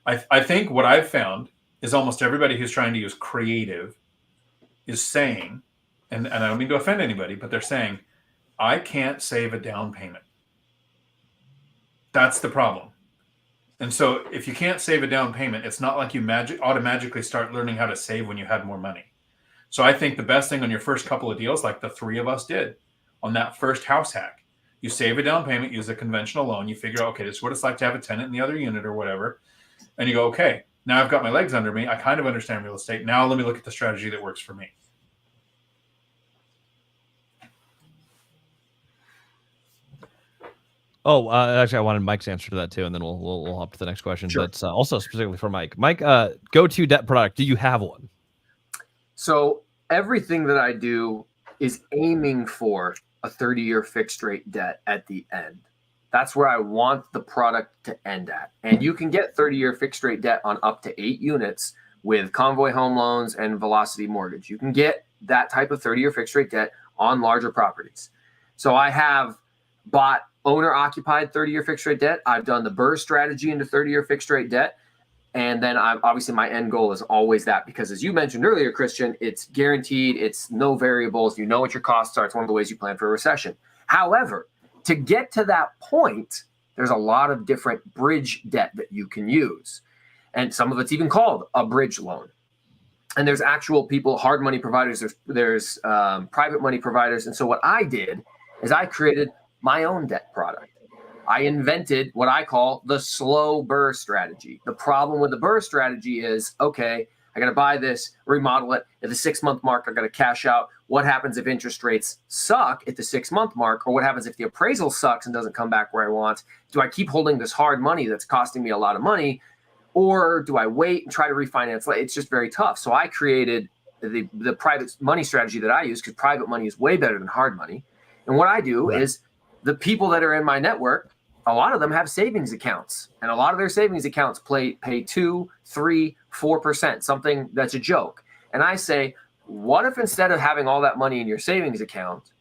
I think what I've found is almost everybody who's trying to use creative is saying, and I don't mean to offend anybody, but they're saying, I can't save a down payment. That's the problem. And so if you can't save a down payment, it's not like you automatically start learning how to save when you had more money. So I think the best thing on your first couple of deals, like the three of us did on that first house hack, you save a down payment, use a conventional loan, you figure out, okay, this is what it's like to have a tenant in the other unit or whatever. And you go, okay, now I've got my legs under me. I kind of understand real estate. Now let me look at the strategy that works for me. Oh, actually, I wanted Mike's answer to that too, and then we'll hop to the next question. Sure. But also specifically for Mike. Mike, go-to debt product. Do you have one? So everything that I do is aiming for a 30-year fixed rate debt at the end. That's where I want the product to end at. And you can get 30-year fixed rate debt on up to 8 units with Convoy Home Loans and Velocity Mortgage. You can get that type of 30-year fixed rate debt on larger properties. So I have bought owner-occupied 30-year fixed rate debt. I've done the BRRRR strategy into 30-year fixed rate debt. And then obviously my end goal is always that, because as you mentioned earlier, Christian, it's guaranteed, it's no variables, you know what your costs are. It's one of the ways you plan for a recession. However, to get to that point, there's a lot of different bridge debt that you can use. And some of it's even called a bridge loan. And there's actual people, hard money providers, there's private money providers. And so what I did is I created my own debt product. I invented what I call the slow BRRRR strategy. The problem with the BRRRR strategy is, okay, I got to buy this, remodel it. At the 6-month mark, I got to cash out. What happens if interest rates suck at the 6-month mark? Or what happens if the appraisal sucks and doesn't come back where I want? Do I keep holding this hard money that's costing me a lot of money? Or do I wait and try to refinance? It's just very tough. So I created the private money strategy that I use, because private money is way better than hard money. And what I do is, the people that are in my network, a lot of them have savings accounts, and a lot of their savings accounts pay 2, 3, 4%, something that's a joke. And I say, what if instead of having all that money in your savings account,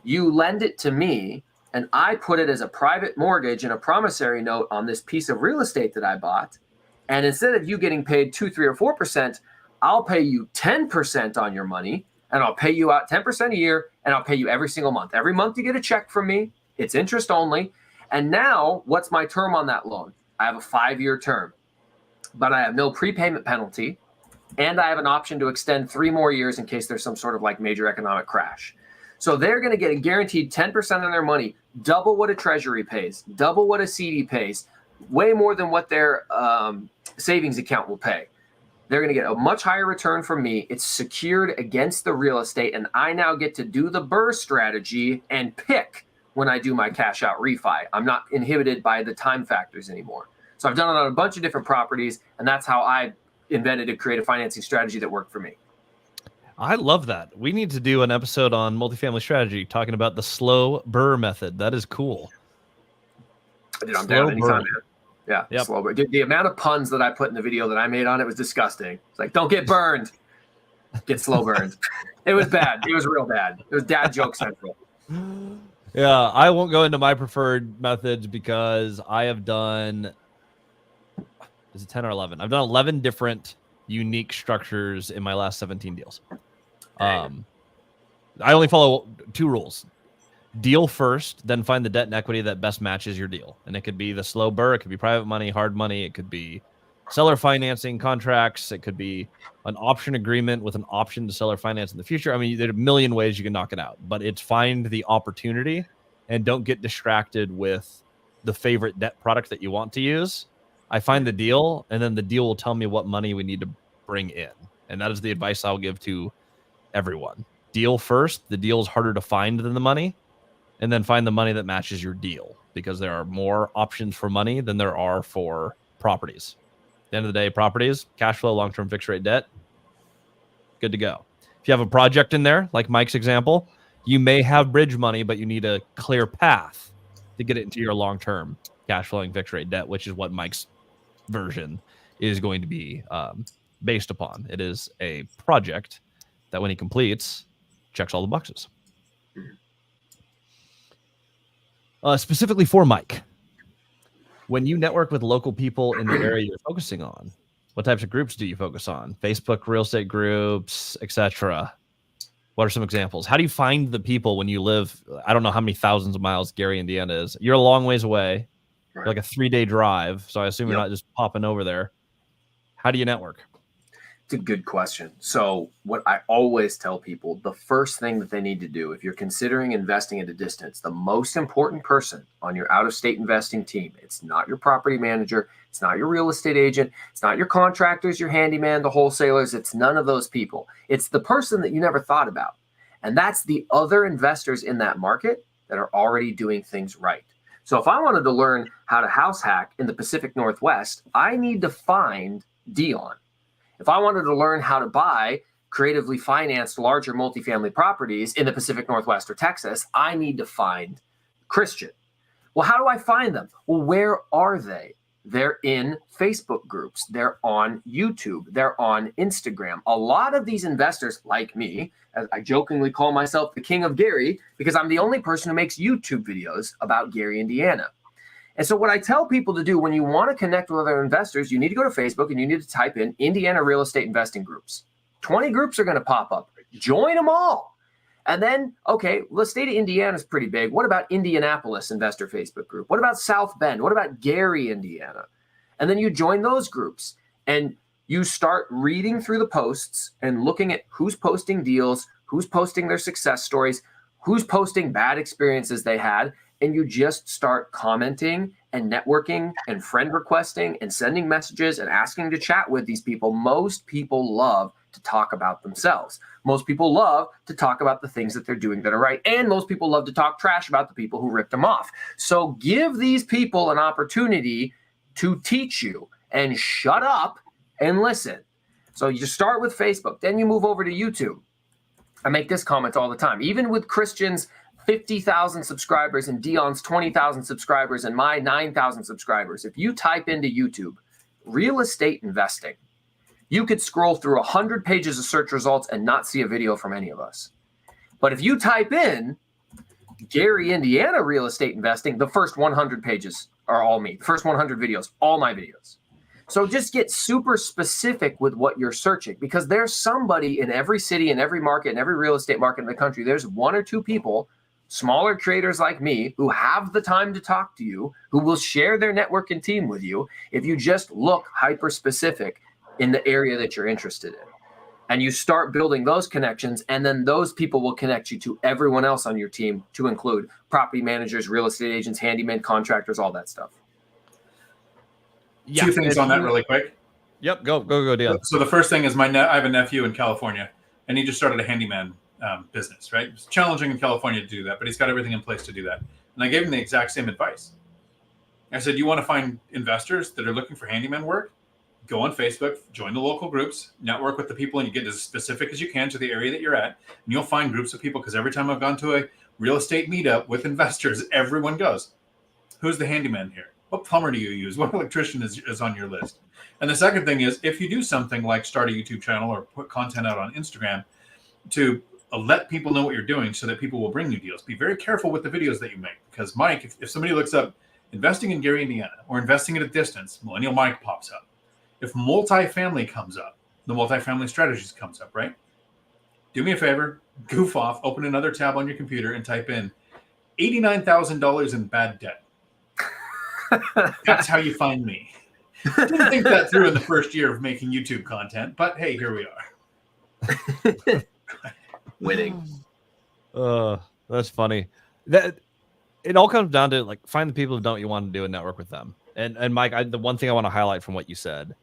you lend it to me and I put it as a private mortgage and a promissory note on this piece of real estate that I bought. And instead of you getting paid 2, 3, or 4%, I'll pay you 10% on your money, and I'll pay you out 10% a year, and I'll pay you every single month. Every month you get a check from me. It's interest only. And now what's my term on that loan? I have a 5-year term, but I have no prepayment penalty. And I have an option to extend 3 more years in case there's some sort of like major economic crash. So they're going to get a guaranteed 10% on their money, double what a treasury pays, double what a CD pays, way more than what their savings account will pay. They're going to get a much higher return from me. It's secured against the real estate. And I now get to do the BRRRR strategy and pick when I do my cash out refi. I'm not inhibited by the time factors anymore. So I've done it on a bunch of different properties, and that's how I invented a creative financing strategy that worked for me. I love that. We need to do an episode on multifamily strategy talking about the slow BRRRR method. That is cool. Dude, I'm down anytime, man. Yeah, yep. Slow BRRRR. Dude, the amount of puns that I put in the video that I made on it was disgusting. It's like, don't get burned. Get slow burned. It was bad. It was real bad. It was dad joke central. Yeah, I won't go into my preferred methods because I have done, is it 10 or 11? I've done 11 different unique structures in my last 17 deals. I only follow 2 rules. Deal first, then find the debt and equity that best matches your deal. And it could be the slow BRRRR, it could be private money, hard money, it could be seller financing contracts, it could be an option agreement with an option to seller finance in the future. I mean, there are a million ways you can knock it out, but it's find the opportunity and don't get distracted with the favorite debt product that you want to use. I find the deal, and then the deal will tell me what money we need to bring in. And that is the advice I'll give to everyone. Deal first. The deal is harder to find than the money. And then find the money that matches your deal, because there are more options for money than there are for properties. At the end of the day, properties, cash flow, long-term fixed rate debt, good to go. If you have a project in there, like Mike's example, you may have bridge money, but you need a clear path to get it into your long-term cash flowing fixed rate debt, which is what Mike's version is going to be based upon. It is a project that when he completes, checks all the boxes. Specifically for Mike, when you network with local people in the area you're focusing on, what types of groups do you focus on? Facebook, real estate groups, etc. What are some examples? How do you find the people when you live? I don't know how many thousands of miles Gary, Indiana is. You're a long ways away, Right. like a 3-day drive. So I assume you're not just popping over there. How do you network? It's a good question. So what I always tell people, the first thing that they need to do, if you're considering investing at a distance, the most important person on your out-of-state investing team, it's not your property manager, it's not your real estate agent, it's not your contractors, your handyman, the wholesalers, it's none of those people. It's the person that you never thought about. And that's the other investors in that market that are already doing things right. So if I wanted to learn how to house hack in the Pacific Northwest, I need to find Dion. If I wanted to learn how to buy creatively financed larger multifamily properties in the Pacific Northwest or Texas, I need to find Christian. Well, how do I find them? Well, where are they? They're in Facebook groups. They're on YouTube. They're on Instagram. A lot of these investors, like me, as I jokingly call myself the king of Gary, because I'm the only person who makes YouTube videos about Gary, Indiana. And so what I tell people to do when you want to connect with other investors, you need to go to Facebook and you need to type in Indiana real estate investing groups. 20 groups are going to pop up. Join them all. And then, okay, the state of Indiana is pretty big. What about Indianapolis investor Facebook group? What about South Bend? What about Gary, Indiana? And then you join those groups and you start reading through the posts and looking at who's posting deals, who's posting their success stories, who's posting bad experiences they had. And you just start commenting and networking and friend requesting and sending messages and asking to chat with these people. Most people love to talk about themselves. Most people love to talk about the things that they're doing that are right. And most people love to talk trash about the people who ripped them off. So give these people an opportunity to teach you and shut up and listen. So you just start with Facebook, then you move over to YouTube. I make this comment all the time. Even with Christian's 50,000 subscribers and Dion's 20,000 subscribers and my 9,000 subscribers, if you type into YouTube, real estate investing, you could scroll through 100 pages of search results and not see a video from any of us. But if you type in Gary, Indiana real estate investing, the first 100 pages are all me. The first 100 videos, all my videos. So just get super specific with what you're searching, because there's somebody in every city, in every market, in every real estate market in the country. There's one or two people, smaller creators like me, who have the time to talk to you, who will share their network and team with you if you just look hyper specific in the area that you're interested in. And you start building those connections, and then those people will connect you to everyone else on your team, to include property managers, real estate agents, handymen, contractors, all that stuff. Yeah, two things on that really quick. Yep, go, Dion. So the first thing is I have a nephew in California, and he just started a handyman business, right? It's challenging in California to do that, but he's got everything in place to do that. And I gave him the exact same advice. I said, you want to find investors that are looking for handyman work? Go on Facebook, join the local groups, network with the people, and you get as specific as you can to the area that you're at. And you'll find groups of people, because every time I've gone to a real estate meetup with investors, everyone goes, who's the handyman here? What plumber do you use? What electrician is on your list? And the second thing is, if you do something like start a YouTube channel or put content out on Instagram to let people know what you're doing so that people will bring you deals, be very careful with the videos that you make. Because Mike, if somebody looks up investing in Gary, Indiana, or investing at a distance, Millennial Mike pops up. If multifamily comes up, the multifamily strategies comes up, right? Do me a favor, goof off, open another tab on your computer and type in $89,000 in bad debt. That's how you find me. Didn't think that through in the first year of making YouTube content, but hey, here we are. Winning. That's funny. That it all comes down to like find the people who don't you want to do and network with them. And Mike, the one thing I want to highlight from what you said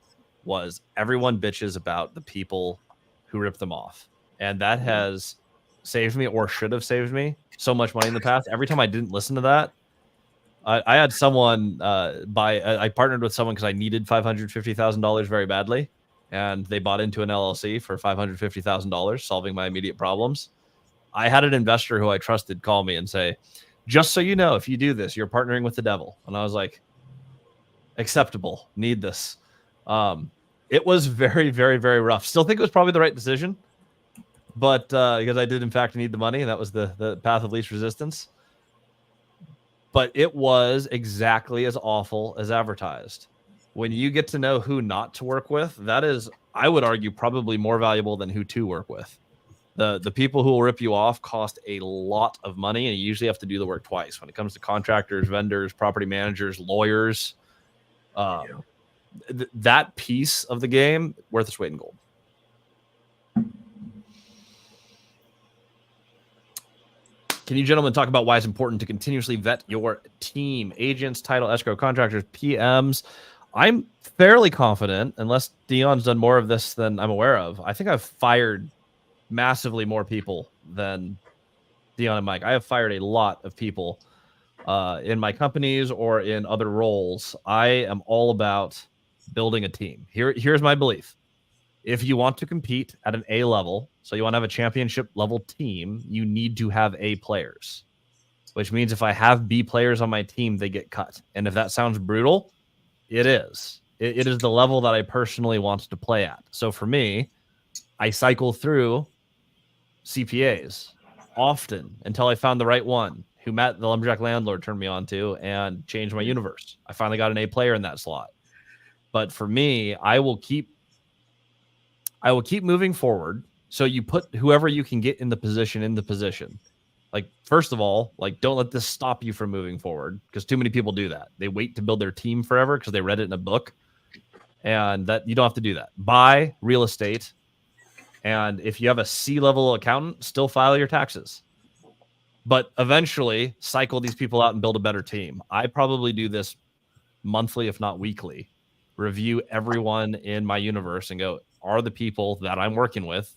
was everyone bitches about the people who rip them off, and that has saved me, or should have saved me, so much money in the past. Every time I didn't listen to that, I had someone I partnered with someone because I needed $550,000 very badly, and they bought into an LLC for $550,000, solving my immediate problems. I had an investor who I trusted call me and say, just so you know, if you do this, you're partnering with the devil. And I was like, acceptable, need this. It was very, very, very rough. Still think it was probably the right decision, but because I did in fact need the money, and that was the path of least resistance. But it was exactly as awful as advertised. When you get to know who not to work with, that is, I would argue, probably more valuable than who to work with. The people who will rip you off cost a lot of money, and you usually have to do the work twice. When it comes to contractors, vendors, property managers, lawyers, that piece of the game, worth its weight in gold. Can you gentlemen talk about why it's important to continuously vet your team, agents, title, escrow, contractors, PMs? I'm fairly confident, unless Dion's done more of this than I'm aware of. I think I've fired massively more people than Dion and Mike. I have fired a lot of people in my companies or in other roles. I am all about building a team. Here's my belief. If you want to compete at an A level, so you want to have a championship level team, you need to have A players, which means if I have B players on my team, they get cut. And if that sounds brutal, it is. It is the level that I personally want to play at. So for me, I cycle through CPAs often until I found the right one who Matt, the lumberjack landlord, turned me on to and changed my universe. I finally got an A player in that slot. But for me, I will keep moving forward. So you put whoever you can get in the position. Like, first of all, like, don't let this stop you from moving forward, because too many people do that. They wait to build their team forever because they read it in a book, and that you don't have to do that. Buy real estate. And if you have a C-level accountant, still file your taxes. But eventually cycle these people out and build a better team. I probably do this monthly, if not weekly. Review everyone in my universe and go, are the people that I'm working with,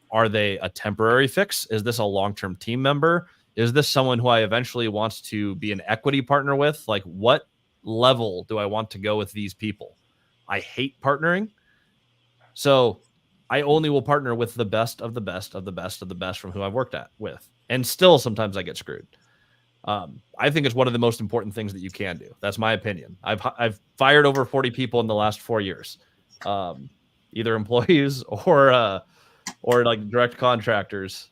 are they a temporary fix? Is this a long-term team member? Is this someone who I eventually want to be an equity partner with? Like, what level do I want to go with these people? I hate partnering. So I only will partner with the best of the best of the best of the best from who I've worked with. And still, sometimes I get screwed. I think it's one of the most important things that you can do. That's my opinion. I've fired over 40 people in the last 4 years, either employees or like direct contractors.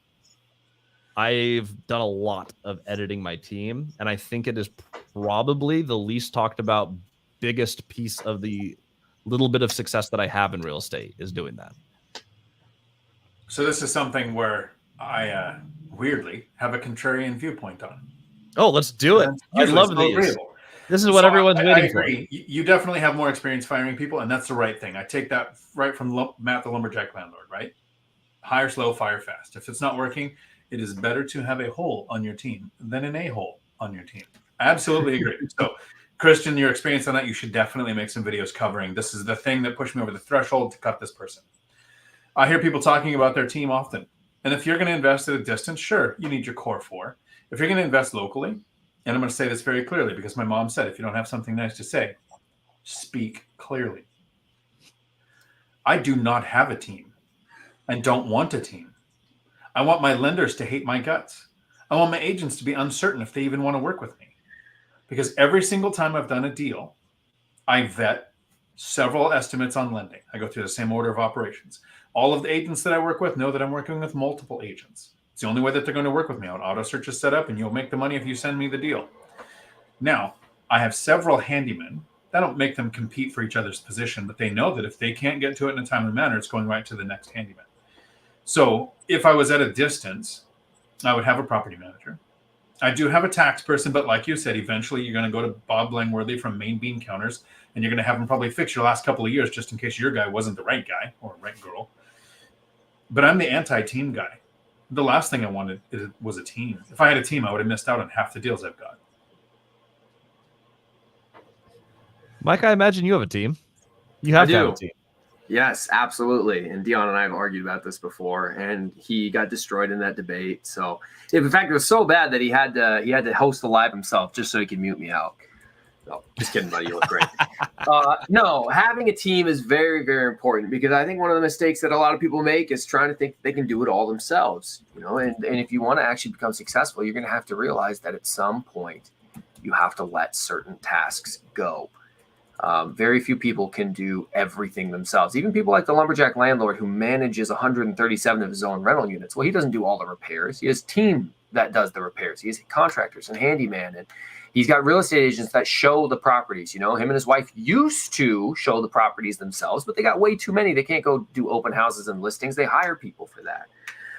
I've done a lot of editing my team, and I think it is probably the least talked about, biggest piece of the little bit of success that I have in real estate is doing that. So this is something where I weirdly have a contrarian viewpoint on. Oh, let's do it. I love these. This is what everyone's waiting for. You definitely have more experience firing people, and that's the right thing. I take that right from Matt, the lumberjack landlord, right? Hire slow, fire fast. If it's not working, it is better to have a hole on your team than an a-hole on your team. Absolutely agree. So, Christian, your experience on that, you should definitely make some videos covering. This is the thing that pushed me over the threshold to cut this person. I hear people talking about their team often. And if you're going to invest at a distance, sure, you need your core four. If you're going to invest locally, and I'm going to say this very clearly because my mom said, if you don't have something nice to say, speak clearly. I do not have a team. I don't want a team. I want my lenders to hate my guts. I want my agents to be uncertain if they even want to work with me. Because every single time I've done a deal, I vet several estimates on lending. I go through the same order of operations. All of the agents that I work with know that I'm working with multiple agents. It's the only way that they're going to work with me. Auto search is set up, and you'll make the money if you send me the deal. Now, I have several handymen. I don't make them compete for each other's position, but they know that if they can't get to it in a timely manner, it's going right to the next handyman. So if I was at a distance, I would have a property manager. I do have a tax person, but like you said, eventually you're going to go to Bob Langworthy from Maine Bean Counters, and you're going to have him probably fix your last couple of years just in case your guy wasn't the right guy or right girl. But I'm the anti-team guy. The last thing I wanted was a team. If I had a team, I would have missed out on half the deals I've got. Mike, I imagine you have a team. You have to have a team. Yes, absolutely. And Dion and I have argued about this before, and he got destroyed in that debate. So, in fact, it was so bad that he had to host the live himself just so he could mute me out. No, just kidding, buddy. You look great. No, having a team is very, very important, because I think one of the mistakes that a lot of people make is trying to think they can do it all themselves. And if you want to actually become successful, you're going to have to realize that at some point you have to let certain tasks go. Very few people can do everything themselves. Even people like the lumberjack landlord who manages 137 of his own rental units. Well, he doesn't do all the repairs. He has a team that does the repairs. He has contractors and handyman, and he's got real estate agents that show the properties. Him and his wife used to show the properties themselves, but they got way too many. They can't go do open houses and listings. They hire people for that.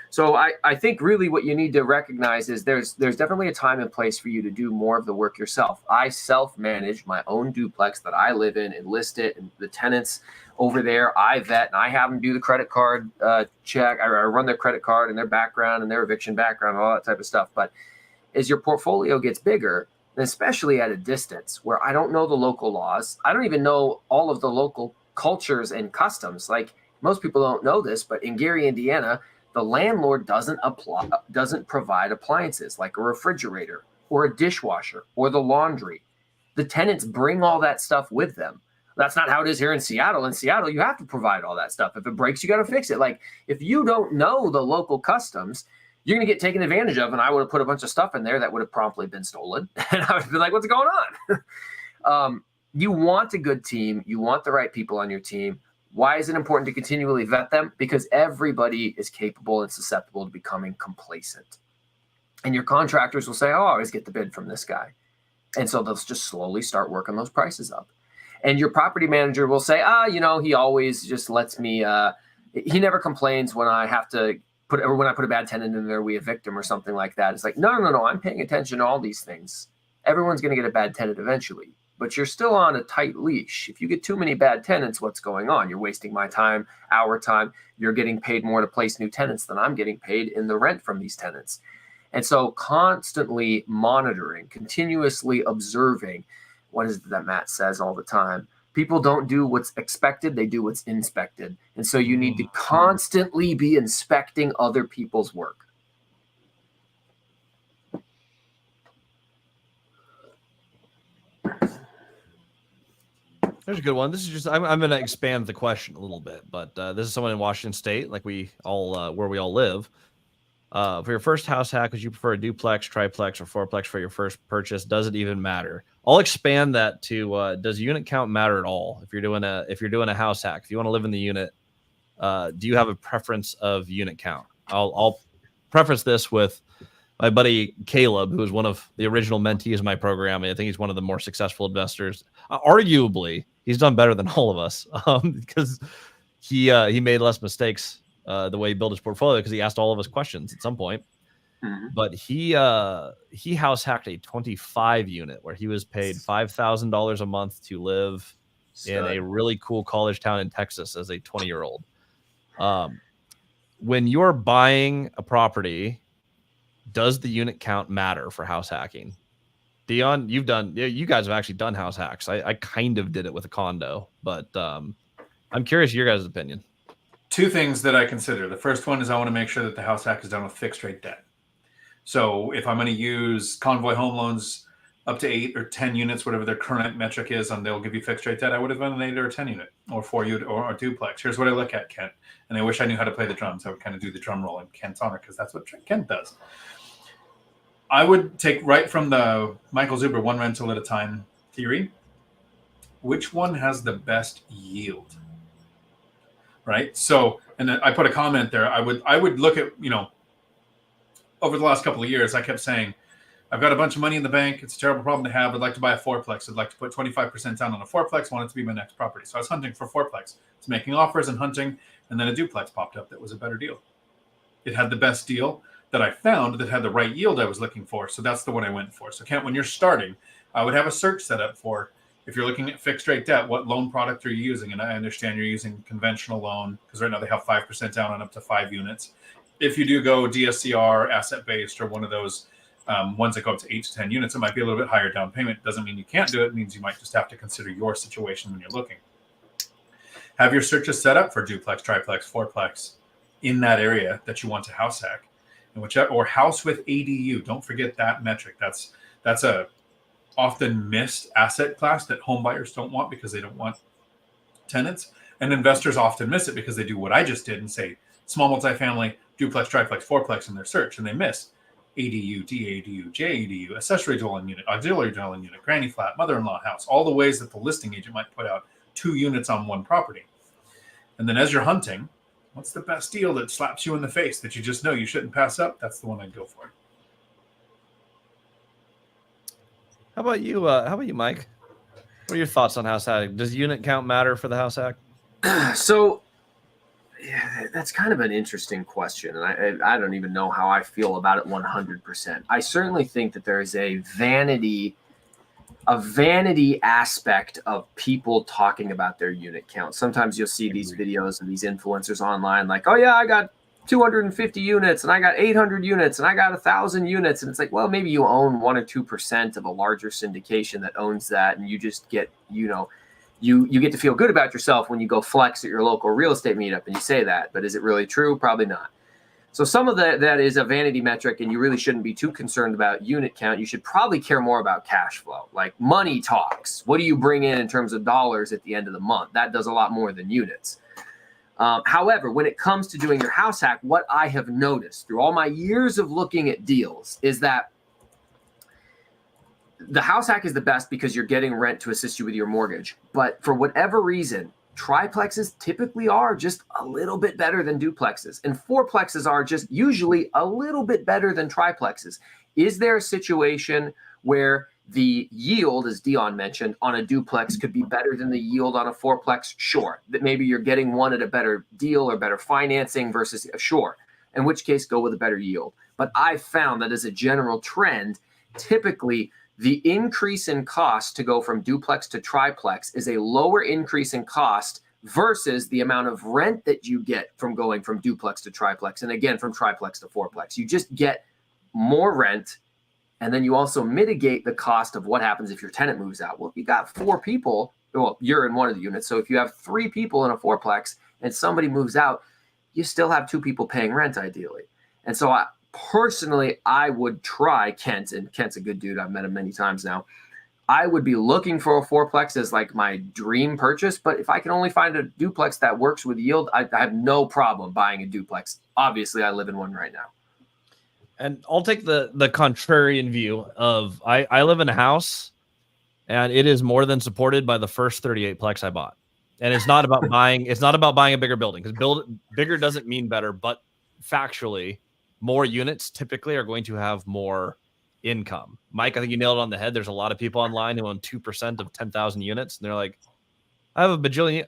So I think really what you need to recognize is there's definitely a time and place for you to do more of the work yourself. I self-manage my own duplex that I live in and list it, and the tenants over there I vet, and I have them do the credit card check. I run their credit card and their background and their eviction background and all that type of stuff. But as your portfolio gets bigger, and especially at a distance where I don't know the local laws, I don't even know all of the local cultures and customs. Like, most people don't know this, but in Gary, Indiana, the landlord doesn't provide appliances like a refrigerator or a dishwasher or the laundry. The tenants bring all that stuff with them. That's not how it is here in Seattle. In Seattle, you have to provide all that stuff. If it breaks, you got to fix it. Like, if you don't know the local customs, you're going to get taken advantage of. And I would have put a bunch of stuff in there that would have promptly been stolen. And I would have been like, what's going on? You want a good team. You want the right people on your team. Why is it important to continually vet them? Because everybody is capable and susceptible to becoming complacent. And your contractors will say, oh, I always get the bid from this guy. And so they'll just slowly start working those prices up. And your property manager will say, he always just lets me, he never complains when I have to put a bad tenant in there, we evict him or something like that. It's like, no, I'm paying attention to all these things. Everyone's going to get a bad tenant eventually. But you're still on a tight leash. If you get too many bad tenants, what's going on? You're wasting my time, our time. You're getting paid more to place new tenants than I'm getting paid in the rent from these tenants. And so constantly monitoring, continuously observing. What is it that Matt says all the time? People don't do what's expected. They do what's inspected. And so you need to constantly be inspecting other people's work. There's a good one. This is just, I'm going to expand the question a little bit, but this is someone in Washington State, like we all, where we all live. For your first house hack, would you prefer a duplex, triplex, or fourplex for your first purchase? Does it even matter? I'll expand that to, does unit count matter at all? If you're doing a house hack, if you want to live in the unit, do you have a preference of unit count? I'll preface this with my buddy Caleb, who is one of the original mentees in my program. I think he's one of the more successful investors. Arguably, he's done better than all of us because he made less mistakes the way he built his portfolio because he asked all of us questions at some point. Mm-hmm. But he house hacked a 25 unit where he was paid $5,000 a month to live in a really cool college town in Texas as a 20-year-old. When you're buying a property, does the unit count matter for house hacking? Dion, you guys have actually done house hacks. I kind of did it with a condo, but I'm curious your guys' opinion. Two things that I consider. The first one is I want to make sure that the house hack is done with fixed rate debt. So if I'm going to use Convoy Home Loans up to 8 or 10 units, whatever their current metric is, and they'll give you fixed rate debt, I would have done an 8 or a 10 unit or 4 unit or a duplex. Here's what I look at, Kent. And I wish I knew how to play the drums. I would kind of do the drum roll in Kent's honor because that's what Kent does. I would take right from the Michael Zuber one rental at a time theory. Which one has the best yield? Right. So, and then I put a comment there. I would look at, over the last couple of years, I kept saying, I've got a bunch of money in the bank. It's a terrible problem to have. I'd like to buy a fourplex. I'd like to put 25% down on a fourplex. Want it to be my next property. So I was hunting for fourplex. It's making offers and hunting. And then a duplex popped up that was a better deal. It had the best deal that I found that had the right yield I was looking for. So that's the one I went for. So Kent, when you're starting, I would have a search set up for, if you're looking at fixed rate debt, what loan product are you using? And I understand you're using conventional loan because right now they have 5% down on up to 5 units. if you do go DSCR, asset-based, or one of those ones that go up to 8 to 10 units, it might be a little bit higher down payment. Doesn't mean you can't do it. It means you might just have to consider your situation when you're looking. Have your searches set up for duplex, triplex, fourplex in that area that you want to house hack, and whichever, or house with ADU. Don't forget that metric. That's a often missed asset class that home buyers don't want because they don't want tenants, and investors often miss it because they do what I just did and say small multifamily, duplex, triplex, fourplex in their search, and they miss ADU, DADU, JADU, accessory dwelling unit, auxiliary dwelling unit, granny flat, mother-in-law house, all the ways that the listing agent might put out 2 units on one property. And then as you're hunting, what's the best deal that slaps you in the face that you just know you shouldn't pass up? That's the one I'd go for. How about you, Mike? What are your thoughts on house hack? Does unit count matter for the house hack? So yeah, that's kind of an interesting question. And I don't even know how I feel about it 100%. I certainly think that there is a vanity aspect of people talking about their unit count. Sometimes you'll see these videos of these influencers online like, oh yeah, I got 250 units and I got 800 units and I got 1,000 units. And it's like, well, maybe you own 1 or 2% of a larger syndication that owns that. And you just get, you get to feel good about yourself when you go flex at your local real estate meetup and you say that. But is it really true? Probably not. So some of that is a vanity metric, and you really shouldn't be too concerned about unit count. You should probably care more about cash flow, like money talks. What do you bring in terms of dollars at the end of the month? That does a lot more than units. However, when it comes to doing your house hack, what I have noticed through all my years of looking at deals is that the house hack is the best because you're getting rent to assist you with your mortgage. But for whatever reason, triplexes typically are just a little bit better than duplexes, and fourplexes are just usually a little bit better than triplexes. Is there a situation where the yield, as Dion mentioned, on a duplex could be better than the yield on a fourplex? Sure. That maybe you're getting one at a better deal or better financing versus sure. In which case, go with a better yield. But I've found that as a general trend, typically the increase in cost to go from duplex to triplex is a lower increase in cost versus the amount of rent that you get from going from duplex to triplex. And again, from triplex to fourplex, you just get more rent. And then you also mitigate the cost of what happens if your tenant moves out. Well, if you got 4 people, well, you're in one of the units. So if you have 3 people in a fourplex and somebody moves out, you still have 2 people paying rent ideally. And so personally, I would try Kent, and Kent's a good dude. I've met him many times now. I would be looking for a fourplex as like my dream purchase. But if I can only find a duplex that works with yield, I have no problem buying a duplex. Obviously, I live in one right now. And I'll take the contrarian view of I live in a house and it is more than supported by the first 38 plex I bought. And it's not about buying a bigger building, because bigger doesn't mean better, but factually, more units typically are going to have more income. Mike, I think you nailed it on the head. There's a lot of people online who own 2% of 10,000 units, and they're like, I have a bajillion.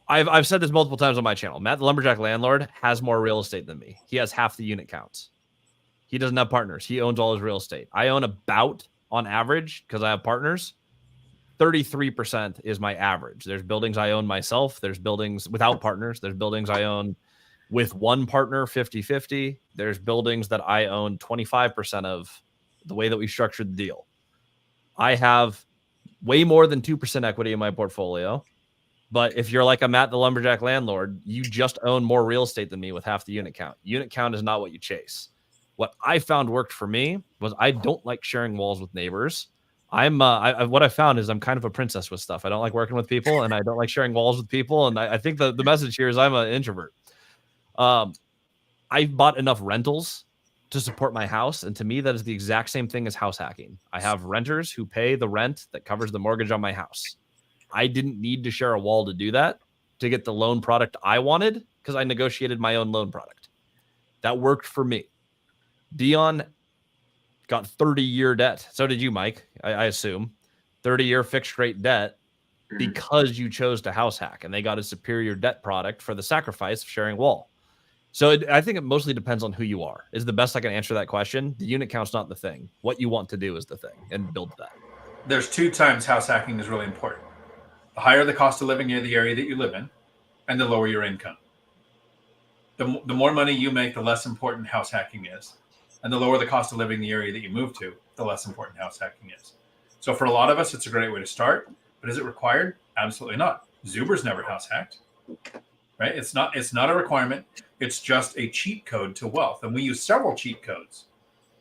I've said this multiple times on my channel. Matt, the lumberjack landlord, has more real estate than me. He has half the unit counts. He doesn't have partners. He owns all his real estate. I own about, on average, because I have partners, 33% is my average. There's buildings I own myself. There's buildings without partners. There's buildings I own with one partner, 50-50. There's buildings that I own 25% of, the way that we structured the deal. I have way more than 2% equity in my portfolio. But if you're like a Matt the lumberjack landlord, you just own more real estate than me with half the unit count. Unit count is not what you chase. What I found worked for me was I don't like sharing walls with neighbors. What I found is I'm kind of a princess with stuff. I don't like working with people, and I don't like sharing walls with people. And I think the message here is I'm an introvert. I bought enough rentals to support my house. And to me, that is the exact same thing as house hacking. I have renters who pay the rent that covers the mortgage on my house. I didn't need to share a wall to do that, to get the loan product I wanted, because I negotiated my own loan product. That worked for me. Dion got 30-year debt. So did you, Mike, I assume. 30-year fixed rate debt because you chose to house hack, and they got a superior debt product for the sacrifice of sharing wall. So I think it mostly depends on who you are, is the best I can answer that question. The unit count's not the thing. What you want to do is the thing, and build that. There's 2 times house hacking is really important. The higher the cost of living near the area that you live in, and the lower your income. the more money you make, the less important house hacking is. And the lower the cost of living in the area that you move to, the less important house hacking is. So for a lot of us, it's a great way to start. But is it required? Absolutely not. Zuber's never house hacked, right? It's not a requirement. It's just a cheat code to wealth. And we use several cheat codes.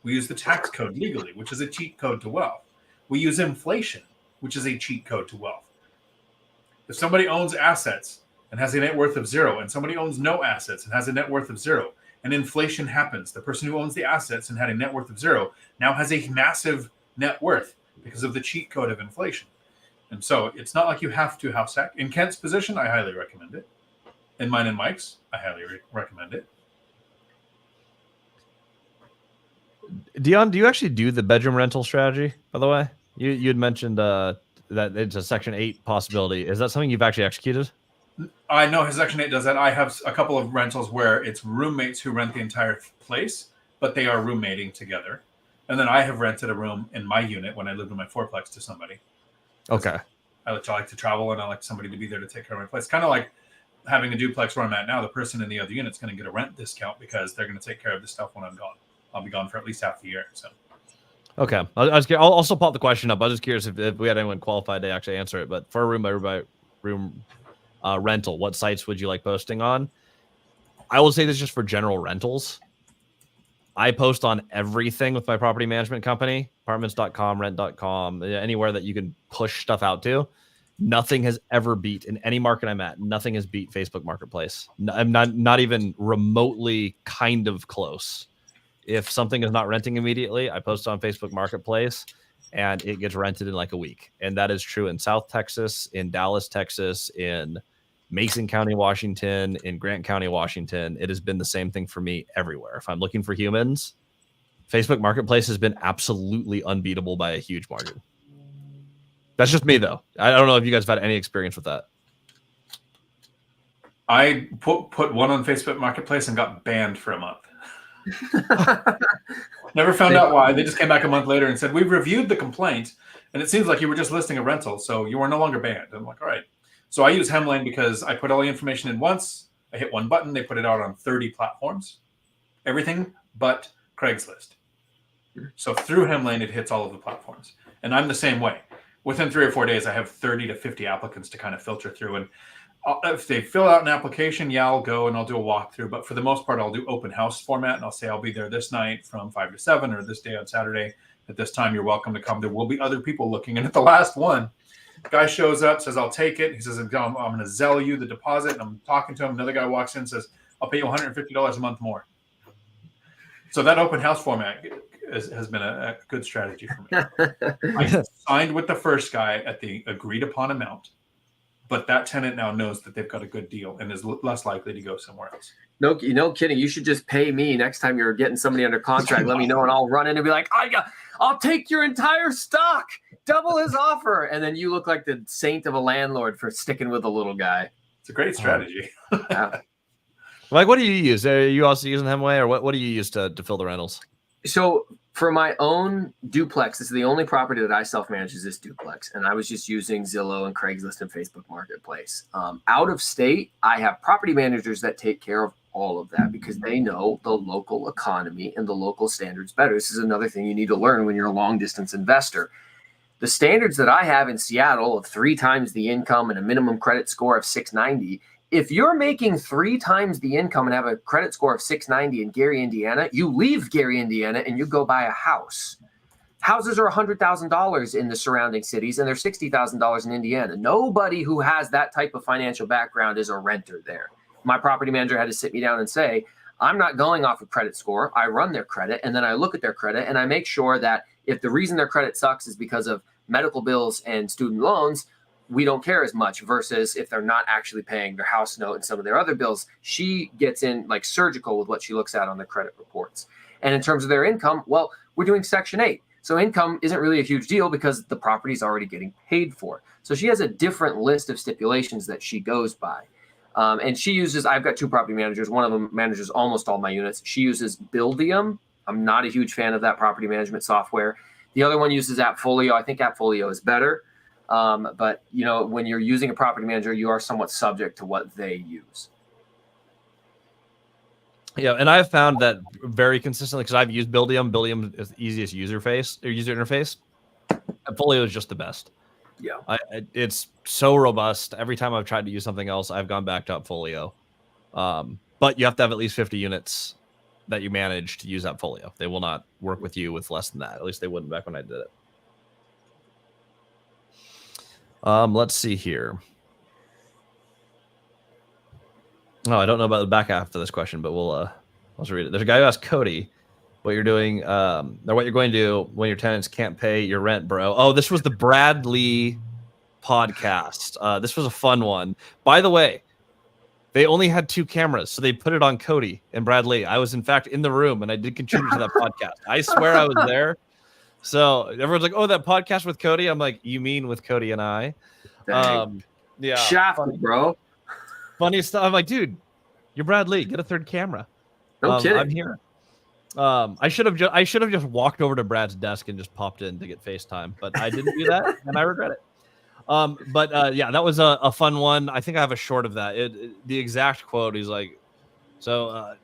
We use the tax code legally, which is a cheat code to wealth. We use inflation, which is a cheat code to wealth. If somebody owns assets and has a net worth of 0, and somebody owns no assets and has a net worth of 0, and inflation happens, the person who owns the assets and had a net worth of 0 now has a massive net worth because of the cheat code of inflation. And so it's not like you have to house hack. In Kent's position, I highly recommend it. In mine and Mike's, I highly recommend it. Dion, do you actually do the bedroom rental strategy, by the way? You had mentioned that it's a Section 8 possibility. Is that something you've actually executed? I know his Section 8 does that. I have a couple of rentals where it's roommates who rent the entire place, but they are roommating together. And then I have rented a room in my unit when I lived in my fourplex to somebody. Okay. I like to travel, and I like somebody to be there to take care of my place. Kind of like having a duplex where I'm at now. The person in the other unit's going to get a rent discount because they're going to take care of the stuff when I'm gone. I'll be gone for at least half the year. So. Okay. I'll also pop the question up. I was just curious if we had anyone qualified to actually answer it. But for a room by room rental, what sites would you like posting on? I will say this just for general rentals. I post on everything with my property management company, apartments.com, rent.com, anywhere that you can push stuff out to. Nothing has ever beat, in any market I'm at, nothing has beat Facebook Marketplace. I'm not even remotely kind of close. If something is not renting immediately, I post on Facebook Marketplace and it gets rented in like a week. And that is true in South Texas, in Dallas, Texas, in Mason County, Washington, in Grant County, Washington. It has been the same thing for me everywhere. If I'm looking for humans, Facebook Marketplace has been absolutely unbeatable by a huge margin. That's just me, though. I don't know if you guys have had any experience with that. I put one on Facebook Marketplace and got banned for a month. Never found out why. They just came back a month later and said, we've reviewed the complaint, and it seems like you were just listing a rental, so you are no longer banned. I'm like, all right. So I use Hemlane because I put all the information in once. I hit one button. They put it out on 30 platforms. Everything but Craigslist. So through Hemlane, it hits all of the platforms. And I'm the same way. Within 3 or 4 days, I have 30 to 50 applicants to kind of filter through. And if they fill out an application, yeah, I'll go and I'll do a walkthrough. But for the most part, I'll do open house format. And I'll say I'll be there this night from 5 to 7 or this day on Saturday. At this time, you're welcome to come. There will be other people looking. And at the last one, guy shows up, says, I'll take it. He says, I'm going to Zell you the deposit. And I'm talking to him. Another guy walks in and says, I'll pay you $150 a month more. So that open house format has been a good strategy for me. I signed with the first guy at the agreed upon amount, but that tenant now knows that they've got a good deal and is less likely to go somewhere else. No kidding. You should just pay me next time you're getting somebody under contract. Let me know, and I'll run in and be like, I'll take your entire stock, double his offer. And then you look like the saint of a landlord for sticking with a little guy. It's a great strategy. Yeah. Like, what do you use? Are you also using Hemway, or what do you use to fill the rentals? So for my own duplex, this is the only property that I self-manage is this duplex. And I was just using Zillow and Craigslist and Facebook Marketplace. Out of state, I have property managers that take care of all of that because they know the local economy and the local standards better. This is another thing you need to learn when you're a long distance investor. The standards that I have in Seattle of 3 times the income and a minimum credit score of 690, if you're making 3 times the income and have a credit score of 690 in Gary, Indiana, you leave Gary, Indiana, and you go buy a house. Houses are $100,000 in the surrounding cities, and they're $60,000 in Indiana. Nobody who has that type of financial background is a renter there. My property manager had to sit me down and say, I'm not going off of credit score. I run their credit, and then I look at their credit, and I make sure that if the reason their credit sucks is because of medical bills and student loans, we don't care as much versus if they're not actually paying their house note and some of their other bills. She gets in like surgical with what she looks at on the credit reports. And in terms of their income, well, we're doing Section 8. So income isn't really a huge deal because the property is already getting paid for. So she has a different list of stipulations that she goes by. And she uses, I've got 2 property managers. One of them manages almost all my units. She uses Buildium. I'm not a huge fan of that property management software. The other one uses Appfolio. I think Appfolio is better. But, you know, when you're using a property manager, you are somewhat subject to what they use. Yeah, and I've found that very consistently because I've used Buildium. Buildium is the easiest user interface. And Folio is just the best. Yeah. It's so robust. Every time I've tried to use something else, I've gone back to Folio. But you have to have at least 50 units that you manage to use Folio. They will not work with you with less than that. At least they wouldn't back when I did it. Let's see here. Oh, I don't know about the back half of this question, but let's read it. There's a guy who asked Cody what you're doing, or what you're going to do when your tenants can't pay your rent, bro. Oh, this was the Brad Lee podcast. This was a fun one. By the way, they only had 2 cameras, so they put it on Cody and Brad Lee. I was, in fact, in the room, and I did contribute to that podcast. I swear I was there. So everyone's like, oh, that podcast with Cody? I'm like, you mean with Cody and I? Yeah. Shafted, bro. Funny stuff. I'm like, dude, you're Brad Lee. Get a 3rd camera. No kidding. I'm here. I should have just walked over to Brad's desk and just popped in to get FaceTime, but I didn't do that, and I regret it. Yeah, that was a fun one. I think I have a short of that. The exact quote, he's like, so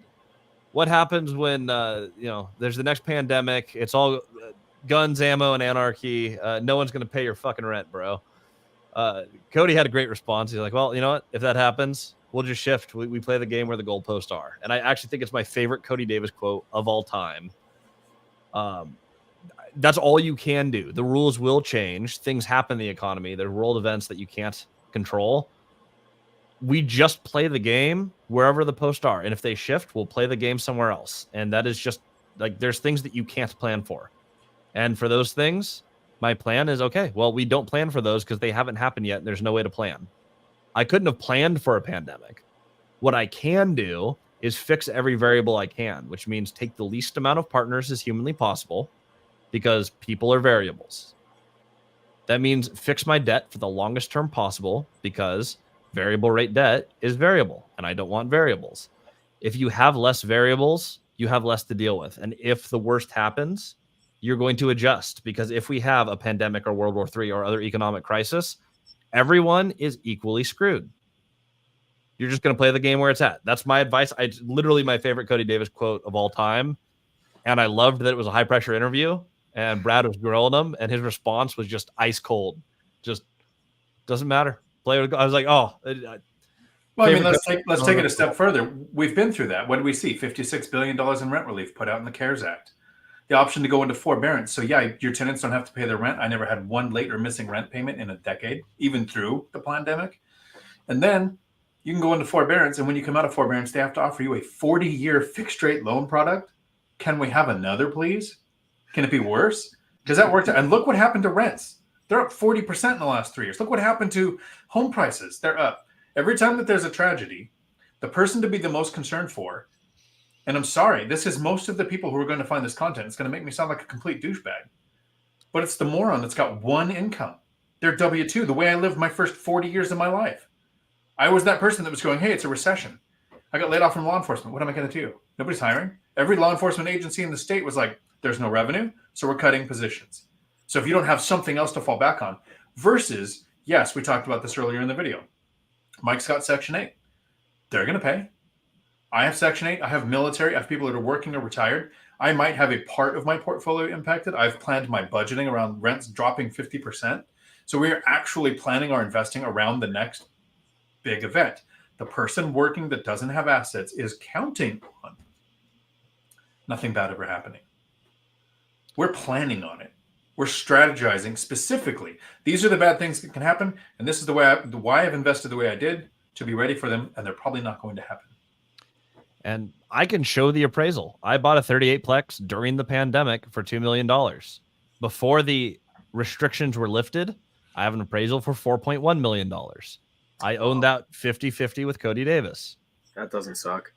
what happens when there's the next pandemic? It's all guns, ammo, and anarchy. No one's gonna pay your fucking rent, bro. Cody had a great response. He's like, well, you know what? If that happens, we'll just shift. We play the game where the goalposts are. And I actually think it's my favorite Cody Davis quote of all time. That's all you can do. The rules will change. Things happen in the economy. There's world events that you can't control. We just play the game wherever the posts are. And if they shift, we'll play the game somewhere else. And that is just like, there's things that you can't plan for. And for those things, my plan is, okay, well, we don't plan for those because they haven't happened yet. And there's no way to plan. I couldn't have planned for a pandemic. What I can do is fix every variable I can, which means take the least amount of partners as humanly possible, because people are variables. That means fix my debt for the longest term possible, because variable rate debt is variable, and I don't want variables. If you have less variables, you have less to deal with. And if the worst happens, you're going to adjust, because if we have a pandemic or World War III or other economic crisis, everyone is equally screwed. You're just going to play the game where it's at. That's my advice. It's literally my favorite Cody Davis quote of all time. And I loved that it was a high pressure interview and Brad was grilling him and his response was just ice cold. Just doesn't matter. Play with, I was like, oh. Well, I mean, let's take it a step further. We've been through that. What did we see? $56 billion in rent relief put out in the CARES Act. The option to go into forbearance. So yeah, your tenants don't have to pay their rent. I never had one late or missing rent payment in a decade, even through the pandemic. And then you can go into forbearance. And when you come out of forbearance, they have to offer you a 40-year fixed rate loan product. Can we have another, please? Can it be worse? Because that worked out. And look what happened to rents. They're up 40% in the last 3 years. Look what happened to home prices. They're up. Every time that there's a tragedy, the person to be the most concerned for, and I'm sorry, this is most of the people who are going to find this content. It's going to make me sound like a complete douchebag. But it's the moron that's got one income. They're W-2, the way I lived my first 40 years of my life. I was that person that was going, hey, it's a recession. I got laid off from law enforcement. What am I going to do? Nobody's hiring. Every law enforcement agency in the state was like, there's no revenue, so we're cutting positions. So if you don't have something else to fall back on, versus, yes, we talked about this earlier in the video. Mike's got Section 8. They're going to pay. I have Section 8. I have military. I have people that are working or retired. I might have a part of my portfolio impacted. I've planned my budgeting around rents dropping 50%. So we are actually planning our investing around the next big event. The person working that doesn't have assets is counting on nothing bad ever happening. We're planning on it. We're strategizing specifically. These are the bad things that can happen. And this is why I've invested the way I did, to be ready for them. And they're probably not going to happen. And I can show the appraisal. I bought a 38-plex during the pandemic for $2 million. Before the restrictions were lifted, I have an appraisal for $4.1 million. I own that 50-50 with Cody Davis. That doesn't suck.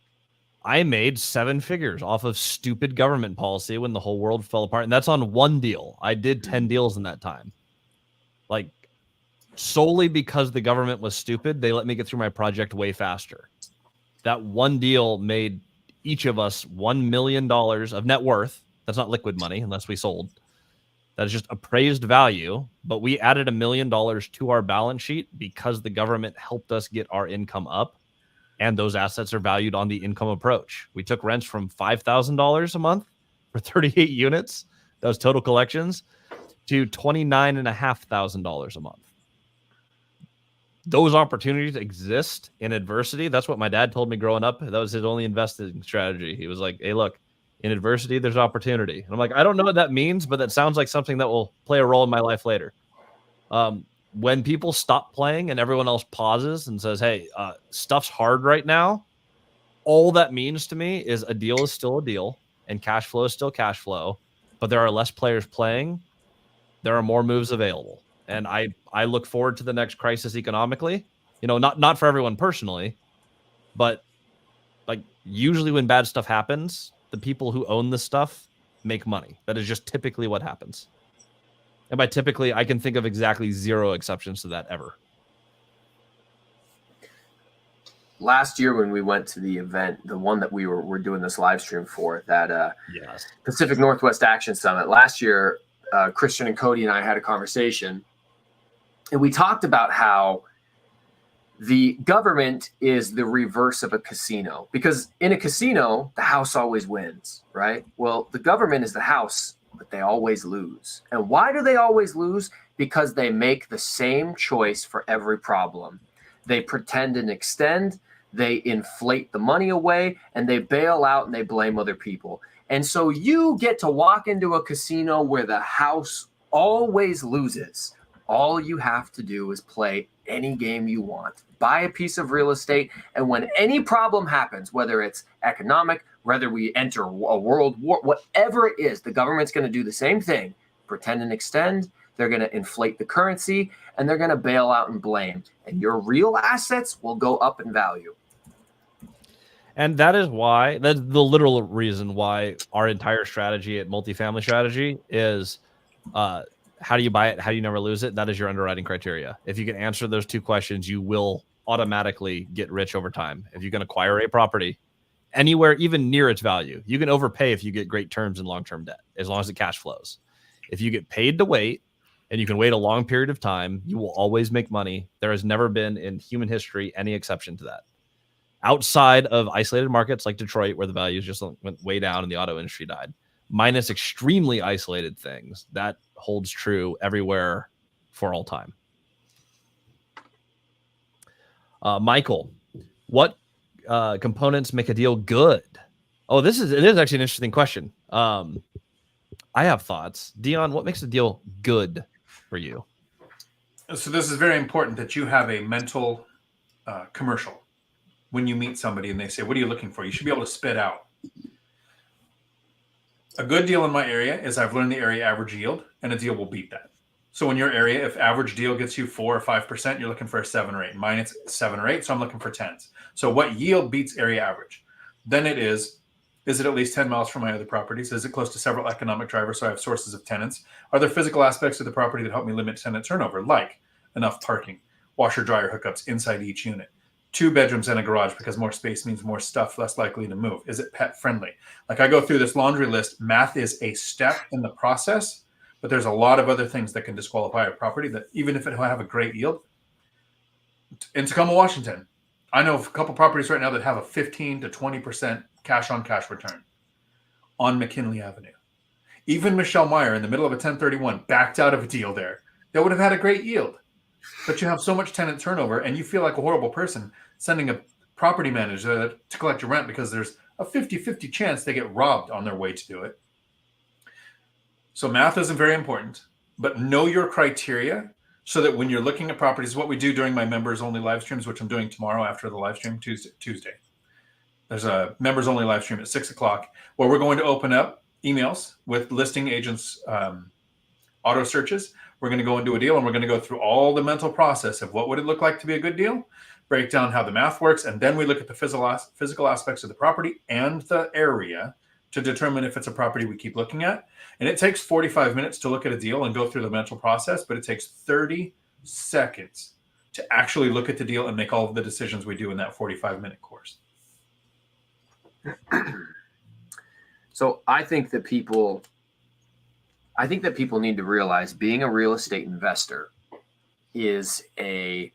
I made 7 figures off of stupid government policy when the whole world fell apart. And that's on one deal. I did 10 deals in that time. Like, solely because the government was stupid, they let me get through my project way faster. That one deal made each of us $1 million of net worth. That's not liquid money unless we sold. That is just appraised value. But we added $1 million to our balance sheet because the government helped us get our income up. and those assets are valued on the income approach. We took rents from $5,000 a month for 38 units, that was total collections, to $29,500 a month. Those opportunities exist in adversity. That's what my dad told me growing up. That was his only investing strategy. He was like, hey, look, in adversity, there's opportunity. And I'm like, I don't know what that means, but that sounds like something that will play a role in my life later. When people stop playing and everyone else pauses and says, hey, stuff's hard right now, all that means to me is a deal is still a deal and cash flow is still cash flow, but there are less players playing. There are more moves available. And I look forward to the next crisis economically, not for everyone personally, but like usually when bad stuff happens, the people who own the stuff make money. That is just typically what happens. And by typically, I can think of exactly 0 exceptions to that ever. Last year when we went to the event, the one that we're doing this live stream for, that yes. Pacific Northwest Action Summit, last year, Christian and Cody and I had a conversation, and we talked about how the government is the reverse of a casino, because in a casino, the house always wins, right? Well, the government is the house, but they always lose. And why do they always lose? Because they make the same choice for every problem. They pretend and extend, they inflate the money away, and they bail out and they blame other people. And so you get to walk into a casino where the house always loses. All you have to do is play any game you want, buy a piece of real estate, and when any problem happens, whether it's economic, whether we enter a world war, whatever it is, the government's going to do the same thing, pretend and extend. They're going to inflate the currency, and they're going to bail out and blame. And your real assets will go up in value. And that's the literal reason why our entire strategy at Multifamily Strategy is how do you buy it? How do you never lose it? That is your underwriting criteria. If you can answer those 2 questions, you will automatically get rich over time. If you can acquire a property anywhere, even near its value, you can overpay if you get great terms in long-term debt, as long as it cash flows. If you get paid to wait and you can wait a long period of time, you will always make money. There has never been in human history any exception to that. Outside of isolated markets like Detroit, where the values just went way down and the auto industry died, minus extremely isolated things, that holds true everywhere for all time. Michael, what components make a deal good? Oh, it is actually an interesting question. I have thoughts. Dion, what makes a deal good for you? So this is very important that you have a mental commercial when you meet somebody and they say, what are you looking for? You should be able to spit out. A good deal in my area is I've learned the area average yield, and a deal will beat that. So in your area, if average deal gets you 4 or 5%, you're looking for a 7 or 8. Mine, it's 7 or 8, so I'm looking for 10s. So what yield beats area average? Then it is it at least 10 miles from my other properties? Is it close to several economic drivers, so I have sources of tenants? Are there physical aspects of the property that help me limit tenant turnover, like enough parking, washer dryer hookups inside each unit, 2 bedrooms and a garage, because more space means more stuff, less likely to move? Is it pet friendly? Like, I go through this laundry list. Math is a step in the process, but there's a lot of other things that can disqualify a property that even if it will have a great yield. In Tacoma, Washington, I know of a couple properties right now that have a 15 to 20% cash on cash return on McKinley Avenue. Even Michelle Meyer in the middle of a 1031 backed out of a deal there that would have had a great yield. But you have so much tenant turnover and you feel like a horrible person sending a property manager to collect your rent because there's a 50-50 chance they get robbed on their way to do it. So math isn't very important, but know your criteria so that when you're looking at properties, what we do during my members only live streams, which I'm doing tomorrow after the live stream, Tuesday. There's a members only live stream at 6:00 where we're going to open up emails with listing agents, auto searches. We're going to go into a deal and we're going to go through all the mental process of what would it look like to be a good deal, break down how the math works, and then we look at the physical aspects of the property and the area to determine if it's a property we keep looking at. And it takes 45 minutes to look at a deal and go through the mental process, but it takes 30 seconds to actually look at the deal and make all of the decisions we do in that 45-minute course. So I think that people need to realize being a real estate investor is how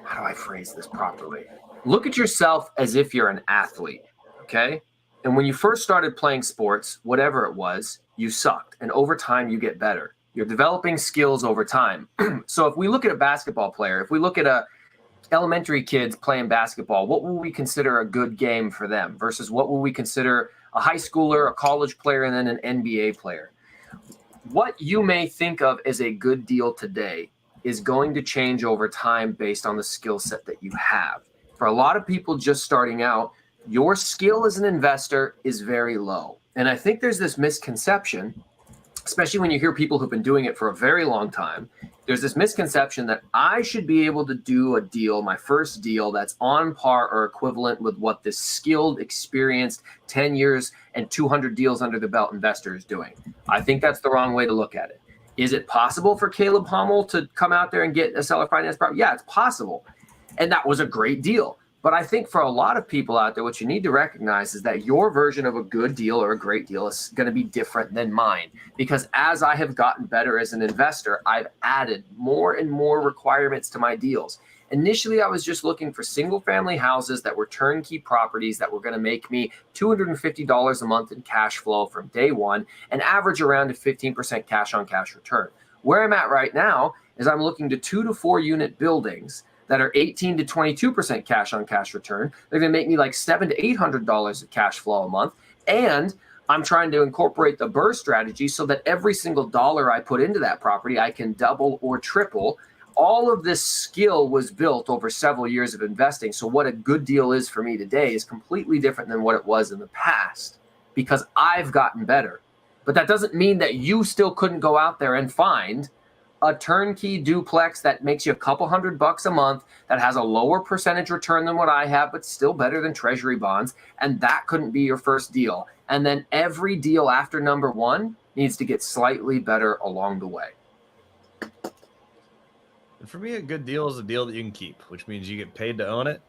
how do I phrase this properly? Look at yourself as if you're an athlete, okay? And when you first started playing sports, whatever it was, you sucked. And over time, you get better. You're developing skills over time. So if we look at a basketball player, if we look at a elementary kids playing basketball, what will we consider a good game for them versus what will we consider a high schooler, a college player, and then an NBA player? What you may think of as a good deal today is going to change over time based on the skill set that you have. For a lot of people just starting out, your skill as an investor is very low. And I think there's this misconception, especially when you hear people who've been doing it for a very long time. There's this misconception that I should be able to do a deal, my first deal, that's on par or equivalent with what this skilled, experienced, 10 years and 200 deals under the belt investor is doing. I think that's the wrong way to look at it. Is it possible for Caleb Hummel to come out there and get a seller finance property? Yeah, it's possible. And that was a great deal. But I think for a lot of people out there, what you need to recognize is that your version of a good deal or a great deal is going to be different than mine. Because as I have gotten better as an investor, I've added more and more requirements to my deals. Initially, I was just looking for single family houses that were turnkey properties that were going to make me $250 a month in cash flow from day one and average around a 15% cash on cash return. Where I'm at right now is I'm looking to 2 to 4 unit buildings that are 18 to 22% cash on cash return. They're going to make me like $700 to $800 of cash flow a month. And I'm trying to incorporate the BRRRR strategy so that every single dollar I put into that property, I can double or triple. All of this skill was built over several years of investing. So what a good deal is for me today is completely different than what it was in the past because I've gotten better. But that doesn't mean that you still couldn't go out there and find a turnkey duplex that makes you a couple $100 a month, that has a lower percentage return than what I have, but still better than treasury bonds. And that couldn't be your first deal. And then every deal after number one needs to get slightly better along the way. And for me, a good deal is a deal that you can keep, which means you get paid to own it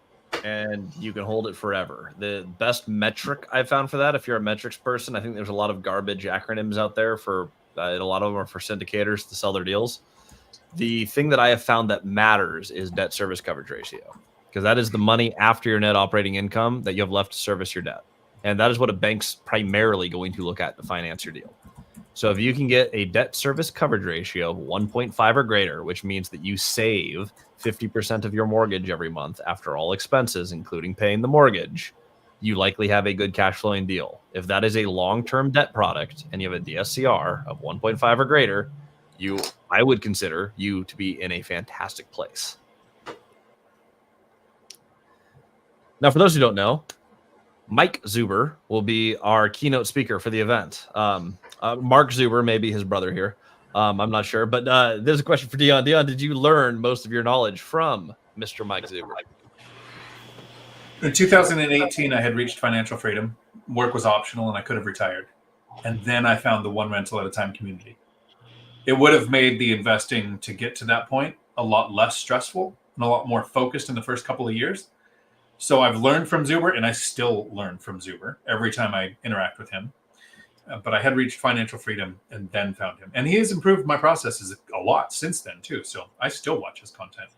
and you can hold it forever. The best metric I found for that, if you're a metrics person, I think there's a lot of garbage acronyms out there for a lot of them are for syndicators to sell their deals. The thing that I have found that matters is debt service coverage ratio, because that is the money after your net operating income that you have left to service your debt. And that is what a bank's primarily going to look at to finance your deal. So if you can get a debt service coverage ratio of 1.5 or greater, which means that you save 50% of your mortgage every month after all expenses, including paying the mortgage, you likely have a good cash flowing deal. If that is a long-term debt product and you have a DSCR of 1.5 or greater, I would consider you to be in a fantastic place. Now, for those who don't know, Mike Zuber will be our keynote speaker for the event. Mark Zuber may be his brother here. I'm not sure, but there's a question for Dion. Dion, did you learn most of your knowledge from Mr. Mike Zuber? In 2018, I had reached financial freedom. Work was optional and I could have retired. And then I found the one rental at a time community. It would have made the investing to get to that point a lot less stressful and a lot more focused in the first couple of years. So I've learned from Zuber and I still learn from Zuber every time I interact with him. But I had reached financial freedom and then found him. And he has improved my processes a lot since then too. So I still watch his content.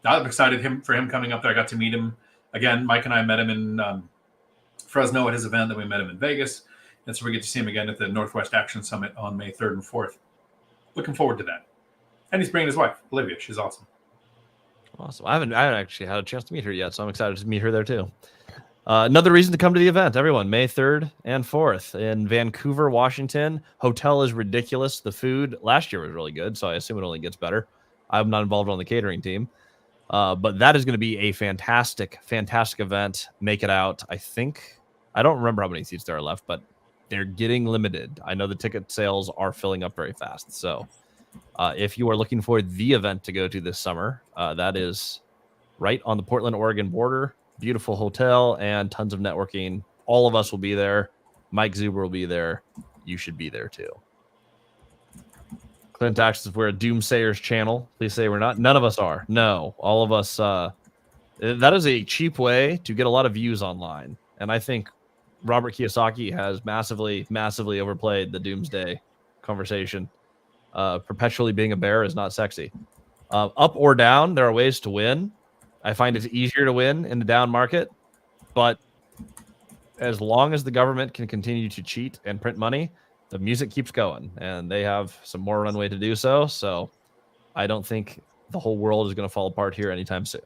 I'm excited for him coming up there. I got to meet him. Again, Mike and I met him in Fresno at his event. Then we met him in Vegas. And so we get to see him again at the Northwest Action Summit on May 3rd and 4th. Looking forward to that. And he's bringing his wife, Olivia. She's awesome. Awesome. I haven't actually had a chance to meet her yet, so I'm excited to meet her there too. Another reason to come to the event, everyone, May 3rd and 4th in Vancouver, Washington. Hotel is ridiculous. The food last year was really good, so I assume it only gets better. I'm not involved on the catering team. But that is going to be a fantastic, fantastic event. Make it out. I don't remember how many seats there are left, but they're getting limited. I know the ticket sales are filling up very fast. So if you are looking for the event to go to this summer, that is right on the Portland, Oregon border. Beautiful hotel and tons of networking. All of us will be there. Mike Zuber will be there. You should be there too. Clint asks, we're a doomsayers channel. Please say we're not. None of us are. No, all of us. That is a cheap way to get a lot of views online. And I think Robert Kiyosaki has massively, massively overplayed the doomsday conversation. Perpetually being a bear is not sexy. Up or down, there are ways to win. I find it's easier to win in the down market, but as long as the government can continue to cheat and print money, the music keeps going, and they have some more runway to do so. So I don't think the whole world is going to fall apart here anytime soon.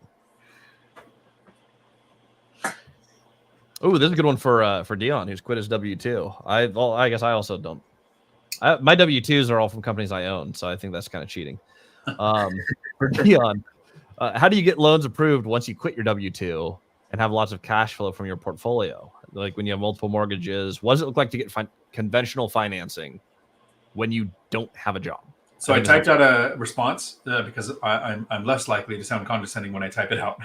Oh, this is a good one for Dion, who's quit his W-2. I guess I also don't. My W-2s are all from companies I own, so I think that's kind of cheating. For Dion, how do you get loans approved once you quit your W-2 and have lots of cash flow from your portfolio? Like when you have multiple mortgages, what does it look like to get conventional financing when you don't have a job? So I typed out a response because I'm less likely to sound condescending when I type it out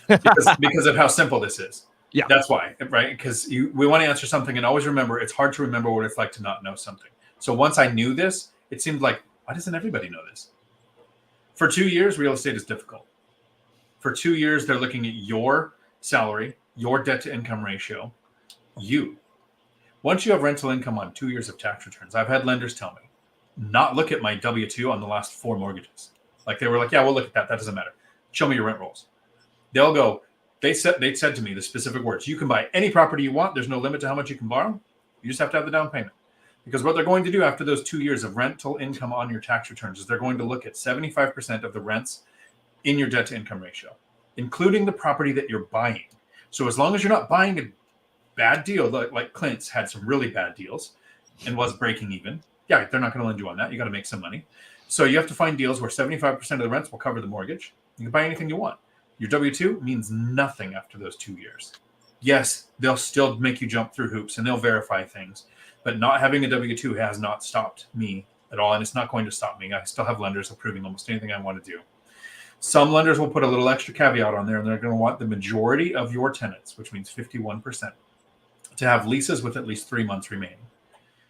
because of how simple this is. Yeah, that's why, right? Because we want to answer something, and always remember, it's hard to remember what it's like to not know something. So once I knew this, it seemed like, why doesn't everybody know this? For 2 years, real estate is difficult. For 2 years, they're looking at your salary, your debt to income ratio, you. Once you have rental income on 2 years of tax returns, I've had lenders tell me, not look at my W-2 on the last 4 mortgages. Like they were like, yeah, we'll look at that. That doesn't matter. Show me your rent rolls. They'll go, they said to me the specific words, you can buy any property you want. There's no limit to how much you can borrow. You just have to have the down payment. Because what they're going to do after those 2 years of rental income on your tax returns is they're going to look at 75% of the rents in your debt to income ratio, including the property that you're buying. So as long as you're not buying a bad deal, like Clint's had some really bad deals and was breaking even, yeah, they're not going to lend you on that. You got to make some money. So you have to find deals where 75% of the rents will cover the mortgage. You can buy anything you want. Your W-2 means nothing after those 2 years. Yes, they'll still make you jump through hoops and they'll verify things, but not having a W-2 has not stopped me at all, and it's not going to stop me. I still have lenders approving almost anything I want to do. Some lenders will put a little extra caveat on there, and they're going to want the majority of your tenants, which means 51%, to have leases with at least 3 months remaining.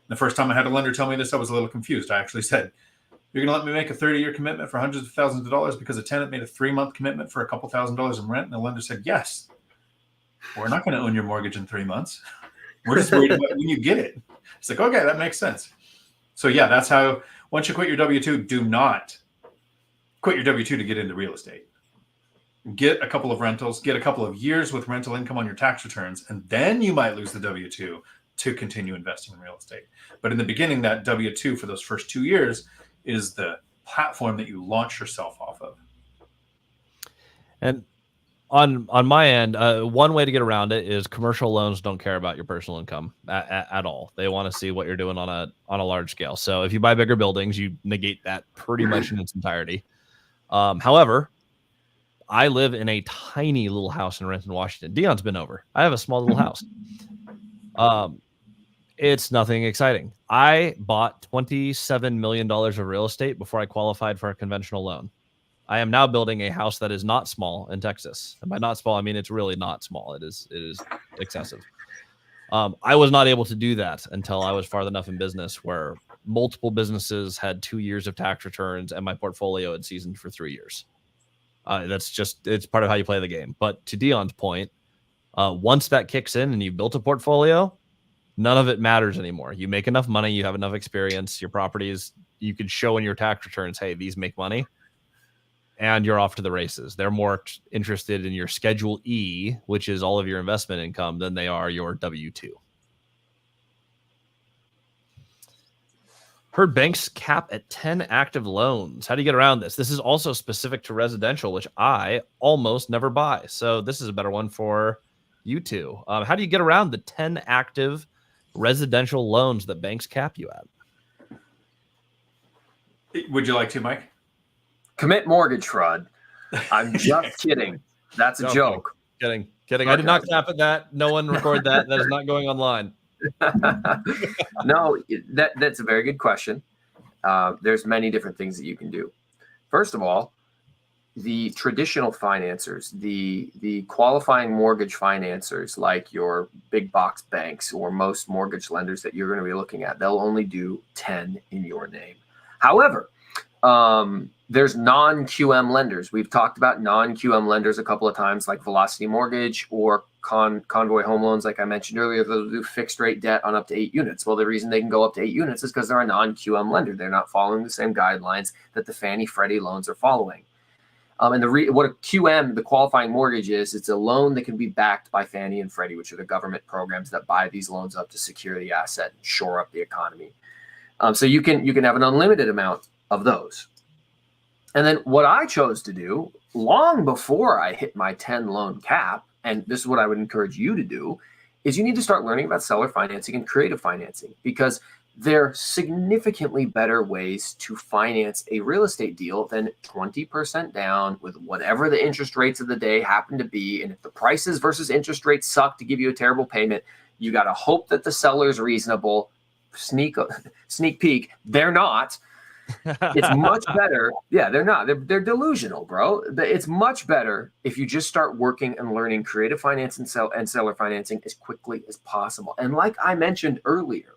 The first time I had a lender tell me this, I was a little confused. I actually said, you're going to let me make a 30-year commitment for hundreds of thousands of dollars because a tenant made a 3-month commitment for a couple $1,000s in rent? And the lender said, yes. We're not going to own your mortgage in 3 months. We're just worried about when you get it. It's like, okay, that makes sense. So yeah, that's how, once you quit your W-2, do not quit your W-2 to get into real estate. Get a couple of rentals, get a couple of years with rental income on your tax returns, and then you might lose the W-2 to continue investing in real estate. But in the beginning, that W-2 for those first 2 years is the platform that you launch yourself off of. And on my end, one way to get around it is commercial loans don't care about your personal income at all. They want to see what you're doing on a large scale. So if you buy bigger buildings, you negate that pretty much in its entirety. However, I live in a tiny little house in Renton, Washington. Dion's been over. I have a small little house. It's nothing exciting. I bought $27 million of real estate before I qualified for a conventional loan. I am now building a house that is not small in Texas. And by not small, I mean it's really not small. It is excessive. I was not able to do that until I was far enough in business where multiple businesses had 2 years of tax returns and my portfolio had seasoned for 3 years. It's part of how you play the game. But to Dion's point, once that kicks in and you've built a portfolio, none of it matters anymore. You make enough money, you have enough experience, your properties, you could show in your tax returns, hey, these make money, and you're off to the races. They're more interested in your Schedule E, which is all of your investment income, than they are your W-2. Heard banks cap at 10 active loans. How do you get around this? This is also specific to residential, which I almost never buy. So this is a better one for you two. How do you get around the 10 active residential loans that banks cap you at? Would you like to, Mike? Commit mortgage fraud. I'm just kidding. That's a joke. Kidding. I did not cap at that. No one record that. That is not going online. No, that's a very good question. There's many different things that you can do. First of all, the traditional financiers, the qualifying mortgage financiers, like your big box banks or most mortgage lenders that you're going to be looking at, they'll only do 10 in your name. However, There's non-QM lenders. We've talked about non-QM lenders a couple of times, like Velocity Mortgage or Convoy Home Loans, like I mentioned earlier. They'll do fixed rate debt on up to 8 units. Well, the reason they can go up to 8 units is because they're a non-QM lender. They're not following the same guidelines that the Fannie Freddie loans are following. And what a QM, the qualifying mortgage is, it's a loan that can be backed by Fannie and Freddie, which are the government programs that buy these loans up to secure the asset and shore up the economy. So you can have an unlimited amount of those. And then what I chose to do long before I hit my 10 loan cap, and this is what I would encourage you to do, is you need to start learning about seller financing and creative financing, because they're significantly better ways to finance a real estate deal than 20% down with whatever the interest rates of the day happen to be. And if the prices versus interest rates suck to give you a terrible payment, you got to hope that the seller's reasonable. Sneak peek, they're not. It's much better. Yeah, they're not. They're delusional, bro. It's much better if you just start working and learning creative finance and seller financing as quickly as possible. And like I mentioned earlier,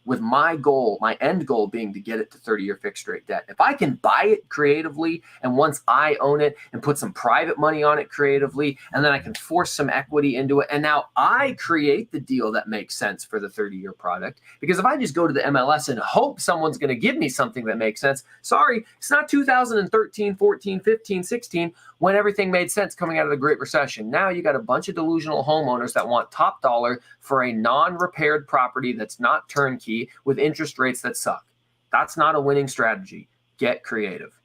with my goal, my end goal being to get it to 30-year fixed rate debt. If I can buy it creatively, and once I own it and put some private money on it creatively, and then I can force some equity into it, and now I create the deal that makes sense for the 30-year product. Because if I just go to the MLS and hope someone's going to give me something that makes sense, sorry, it's not 2013, 14, 15, 16, when everything made sense coming out of the Great Recession. Now you got a bunch of delusional homeowners that want top dollar for a non-repaired property that's not turnkey with interest rates that suck. That's not a winning strategy. Get creative.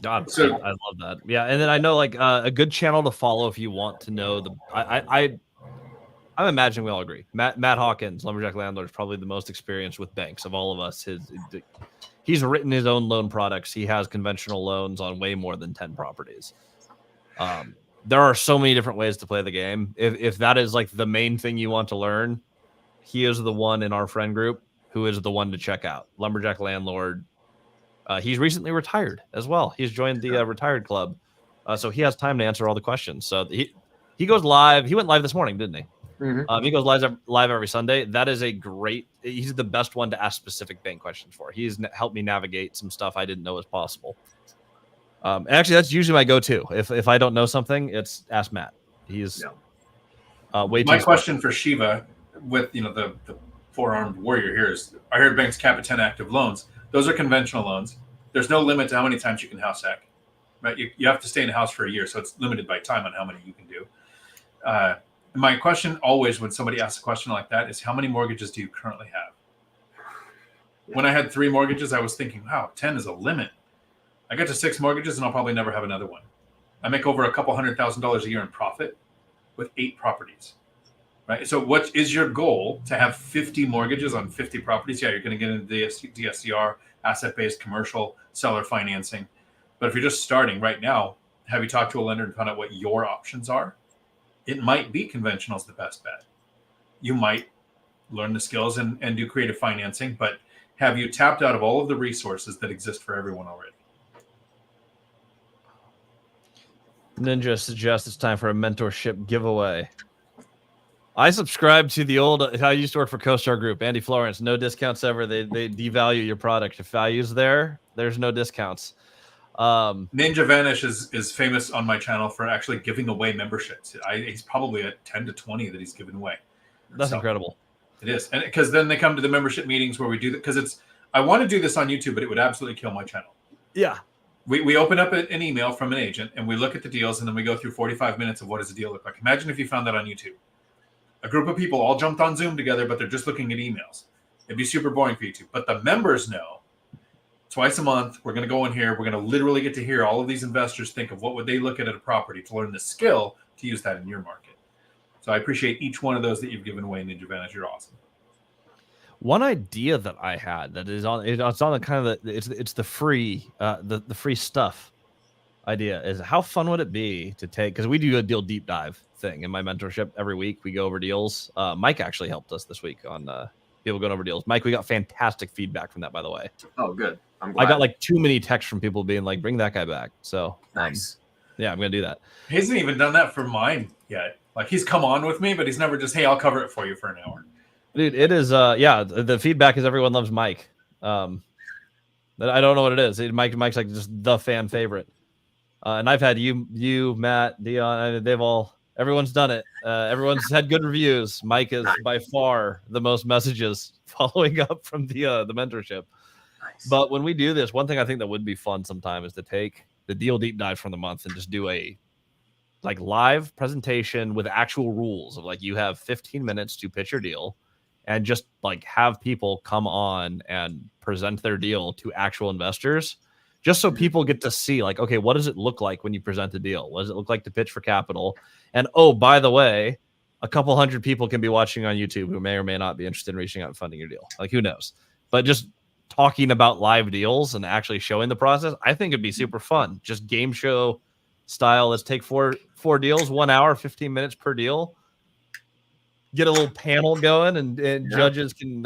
God, so, I love that. Yeah, and then I know like a good channel to follow if you want to know the. I'm imagining we all agree. Matt Hawkins, Lumberjack Landlord, is probably the most experienced with banks of all of us. He's written his own loan products. He has conventional loans on way more than 10 properties. There are so many different ways to play the game. If that is like the main thing you want to learn, he is the one in our friend group who is the one to check out. Lumberjack Landlord. He's recently retired as well. He's joined the retired club. So he has time to answer all the questions. So he goes live. He went live this morning, didn't he? Mm-hmm. He goes live every Sunday. That is he's the best one to ask specific bank questions for. He's helped me navigate some stuff I didn't know was possible. And actually, that's usually my go-to. If I don't know something, it's ask Matt. He's way too. My question for Shiva, with the four-armed warrior here, is: I heard banks cap at 10 active loans. Those are conventional loans. There's no limit to how many times you can house hack. Right? You have to stay in a house for a year, so it's limited by time on how many you can do. My question always when somebody asks a question like that is, how many mortgages do you currently have? When I had 3 mortgages, I was thinking, wow, 10 is a limit. I get to 6 mortgages and I'll probably never have another one. I make over a couple $100,000 a year in profit with 8 properties, right? So what is your goal? To have 50 mortgages on 50 properties? Yeah, you're going to get into DSCR, asset-based commercial, seller financing. But if you're just starting right now, have you talked to a lender and found out what your options are? It might be conventional is the best bet. You might learn the skills and do creative financing, but have you tapped out of all of the resources that exist for everyone already? Ninja suggests it's time for a mentorship giveaway. I subscribe to the old. I used to work for CoStar Group. Andy Florence. No discounts ever. They devalue your product. If value's there's no discounts. Ninja Vanish is famous on my channel for actually giving away memberships. He's probably at 10 to 20 that he's given away. That's incredible. It is, and because then they come to the membership meetings where we do that. Because I want to do this on YouTube, but it would absolutely kill my channel. Yeah. We open up an email from an agent and we look at the deals, and then we go through 45 minutes of what does the deal look like. Imagine if you found that on YouTube. A group of people all jumped on Zoom together, but they're just looking at emails. It'd be super boring for YouTube. But the members know twice a month, we're going to go in here. We're going to literally get to hear all of these investors think of what would they look at a property to learn the skill to use that in your market. So I appreciate each one of those that you've given away, Ninja Vanish. You're awesome. One idea that I had that is on it's on the kind of it's the free the free stuff idea is, how fun would it be to take, because we do a deal deep dive thing in my mentorship every week. We go over deals. Mike actually helped us this week on people going over deals. Mike, we got fantastic feedback from that, by the way. Oh, good. I'm glad. I got like too many texts from people being like, bring that guy back. So nice. Yeah, I'm gonna do that. He hasn't even done that for mine yet. Like, he's come on with me, but he's never just, hey, I'll cover it for you for an hour. Dude, it is the feedback is everyone loves Mike. That I don't know what it is. Mike's like just the fan favorite. And I've had you, Matt, Dion. Everyone's done it. Everyone's had good reviews. Mike is by far the most messages following up from the mentorship. Nice. But when we do this, one thing I think that would be fun sometime is to take the deal deep dive from the month and just do a like live presentation with actual rules of like you have 15 minutes to pitch your deal and just like have people come on and present their deal to actual investors, just so people get to see like, okay, what does it look like when you present a deal? What does it look like to pitch for capital? And oh, by the way, a couple hundred people can be watching on YouTube who may or may not be interested in reaching out and funding your deal. Like, who knows? But just talking about live deals and actually showing the process, I think it'd be super fun. Just game show style. Let's take four deals, 1 hour, 15 minutes per deal. Get a little panel going, and judges can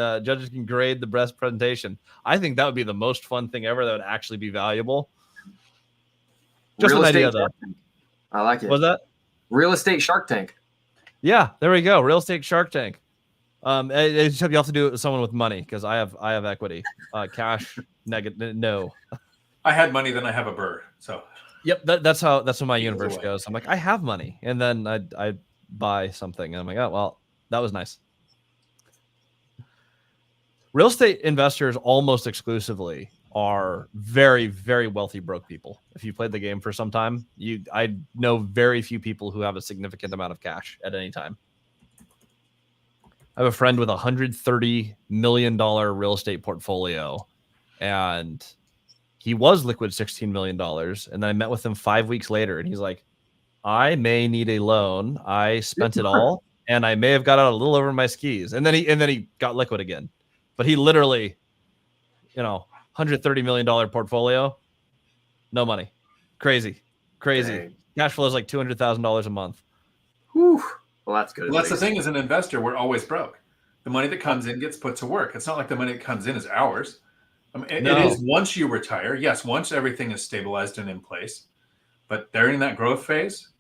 grade the best presentation. I think that would be the most fun thing ever. That would actually be valuable. Just Real an estate idea, though. I like it. Was that Real Estate Shark Tank? Yeah, there we go. Real estate Shark Tank. You have to do it with someone with money because I have equity. Cash negative. No. I had money, then I have a bird. So. Yep, that's how my universe goes. I'm like, I have money, and then I buy something, and I'm like, oh well, that was nice. Real estate investors almost exclusively are very, very wealthy broke people. If you played the game for some time, I know very few people who have a significant amount of cash at any time. I have a friend with $130 million real estate portfolio, and he was liquid $16 million. And then I met with him 5 weeks later, and he's like, I may need a loan. I spent it all, and I may have got out a little over my skis. And then he got liquid again. But he literally, $130 million portfolio, no money. Crazy. Dang. Cash flow is like $200,000 a month. Whew. Well, that's good. Well, that's the thing. As an investor, we're always broke. The money that comes in gets put to work. It's not like the money that comes in is ours. I mean, No. It is once you retire. Yes, once everything is stabilized and in place. But during that growth phase,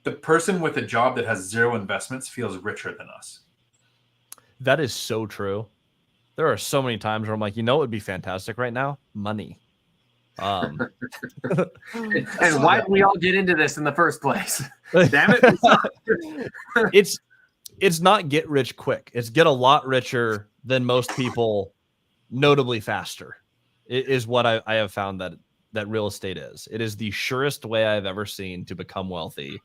the person with a job that has zero investments feels richer than us. That is so true. There are so many times where I'm like, what would be fantastic right now? Money. And why did we all get into this in the first place? Damn it. It's not get rich quick. It's get a lot richer than most people, notably faster. It is what I have found that real estate is. It is the surest way I've ever seen to become wealthy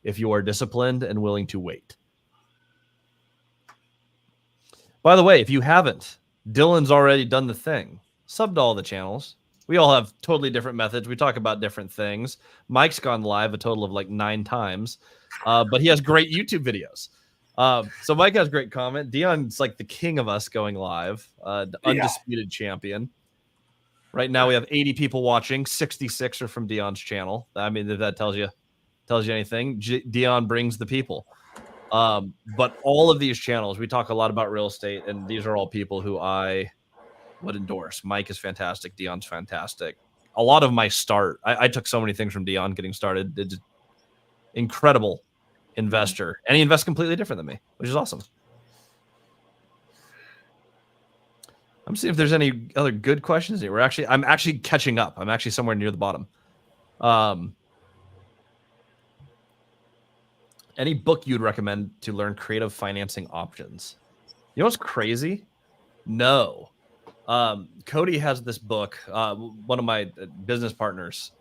if you are disciplined and willing to wait. By the way, if you haven't, Dylan's already done the thing. Sub to all the channels. We all have totally different methods. We talk about different things. Mike's gone live a total of like 9 times, but he has great YouTube videos. So Mike has great comment. Dion's like the king of us going live, the undisputed champion. Right now we have 80 people watching. 66 are from Dion's channel. I mean, if that tells you anything, Dion brings the people. But all of these channels, we talk a lot about real estate, and these are all people who I would endorse. Mike is fantastic. Dion's fantastic. A lot of my start, I took so many things from Dion getting started. It's incredible investor, and he invests completely different than me, which is awesome. I'm seeing if there's any other good questions here. I'm actually catching up. I'm actually somewhere near the bottom. Any book you'd recommend to learn creative financing options? You know what's crazy? No. Cody has this book. One of my business partners,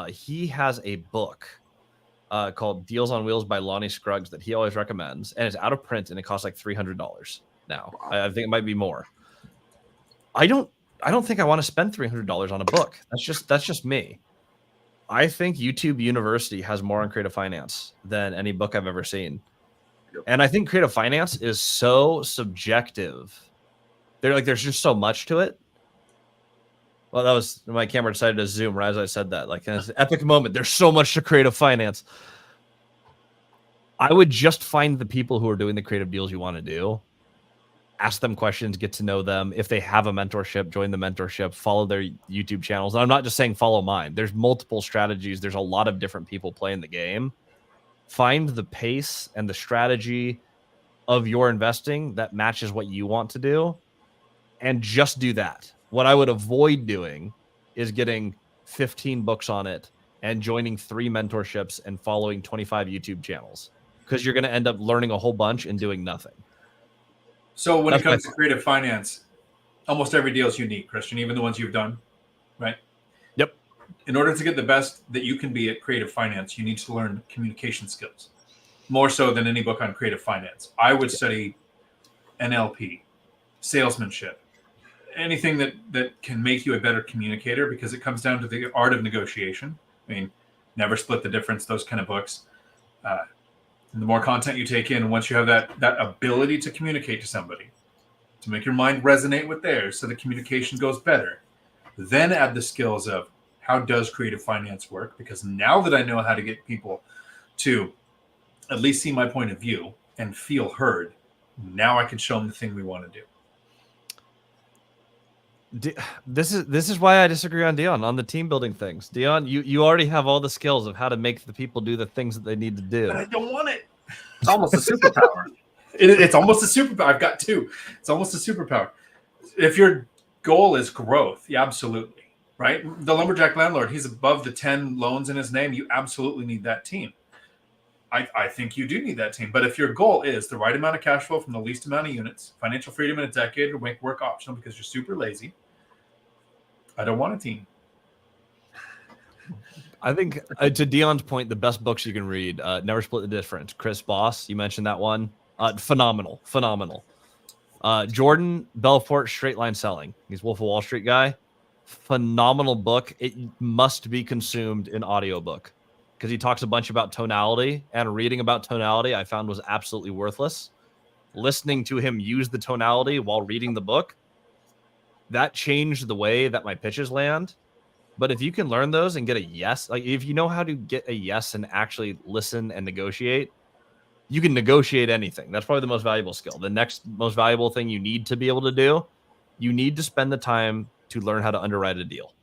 he has a book called Deals on Wheels by Lonnie Scruggs that he always recommends, and it's out of print, and it costs like $300 now. I think it might be more. I don't think I want to spend $300 on a book. That's just me. I think YouTube University has more on creative finance than any book I've ever seen. And I think creative finance is so subjective. There's just so much to it. Well, that was my camera decided to zoom right as I said that. Like, it's an epic moment. There's so much to creative finance. I would just find the people who are doing the creative deals you want to do. Ask them questions, get to know them. If they have a mentorship, join the mentorship, follow their YouTube channels. And I'm not just saying follow mine. There's multiple strategies. There's a lot of different people playing the game. Find the pace and the strategy of your investing that matches what you want to do, and just do that. What I would avoid doing is getting 15 books on it and joining 3 mentorships and following 25 YouTube channels, because you're going to end up learning a whole bunch and doing nothing. So when it comes to creative finance, almost every deal is unique, Christian, even the ones you've done, right? Yep. In order to get the best that you can be at creative finance, you need to learn communication skills, more so than any book on creative finance. I would study NLP, salesmanship, anything that can make you a better communicator, because it comes down to the art of negotiation. I mean, Never Split the Difference, those kind of books. And the more content you take in, once you have that ability to communicate to somebody, to make your mind resonate with theirs so the communication goes better, then add the skills of how does creative finance work? Because now that I know how to get people to at least see my point of view and feel heard, now I can show them the thing we want to do. This is why I disagree on Dion on the team building things. Dion, you already have all the skills of how to make the people do the things that they need to do. But I don't want it. It's almost a superpower. It's almost a superpower. I've got 2. It's almost a superpower. If your goal is growth, yeah, absolutely, right? The lumberjack landlord, he's above the 10 loans in his name. You absolutely need that team. I think you do need that team. But if your goal is the right amount of cash flow from the least amount of units, financial freedom in a decade, or make work optional because you're super lazy, I don't want a team. I think, to Dion's point, the best books you can read, Never Split the Difference. Chris Voss, you mentioned that one. Phenomenal. Jordan Belfort, Straight Line Selling. He's Wolf of Wall Street guy. Phenomenal book. It must be consumed in audiobook, because he talks a bunch about tonality, and reading about tonality I found was absolutely worthless. Listening to him use the tonality while reading the book, that changed the way that my pitches land. But if you can learn those and get a yes, like if you know how to get a yes and actually listen and negotiate, you can negotiate anything. That's probably the most valuable skill. The next most valuable thing you need to be able to do, you need to spend the time to learn how to underwrite a deal.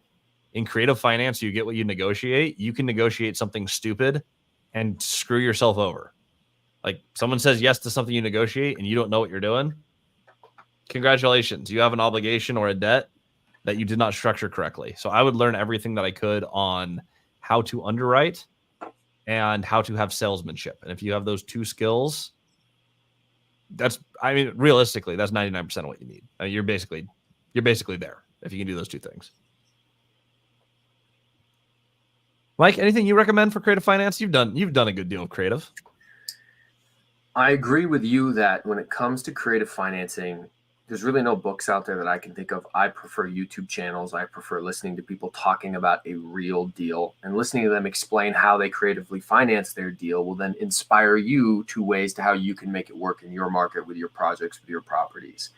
In creative finance, you get what you negotiate. You can negotiate something stupid and screw yourself over. Like, someone says yes to something you negotiate and you don't know what you're doing. Congratulations. You have an obligation or a debt that you did not structure correctly. So I would learn everything that I could on how to underwrite and how to have salesmanship. And if you have those 2 skills, realistically, that's 99% of what you need. You're basically there if you can do those 2 things. Mike, anything you recommend for creative finance? You've done a good deal of creative. I agree with you that when it comes to creative financing, there's really no books out there that I can think of. I prefer YouTube channels. I prefer listening to people talking about a real deal, and listening to them explain how they creatively finance their deal will then inspire you to ways to how you can make it work in your market with your projects, with your properties.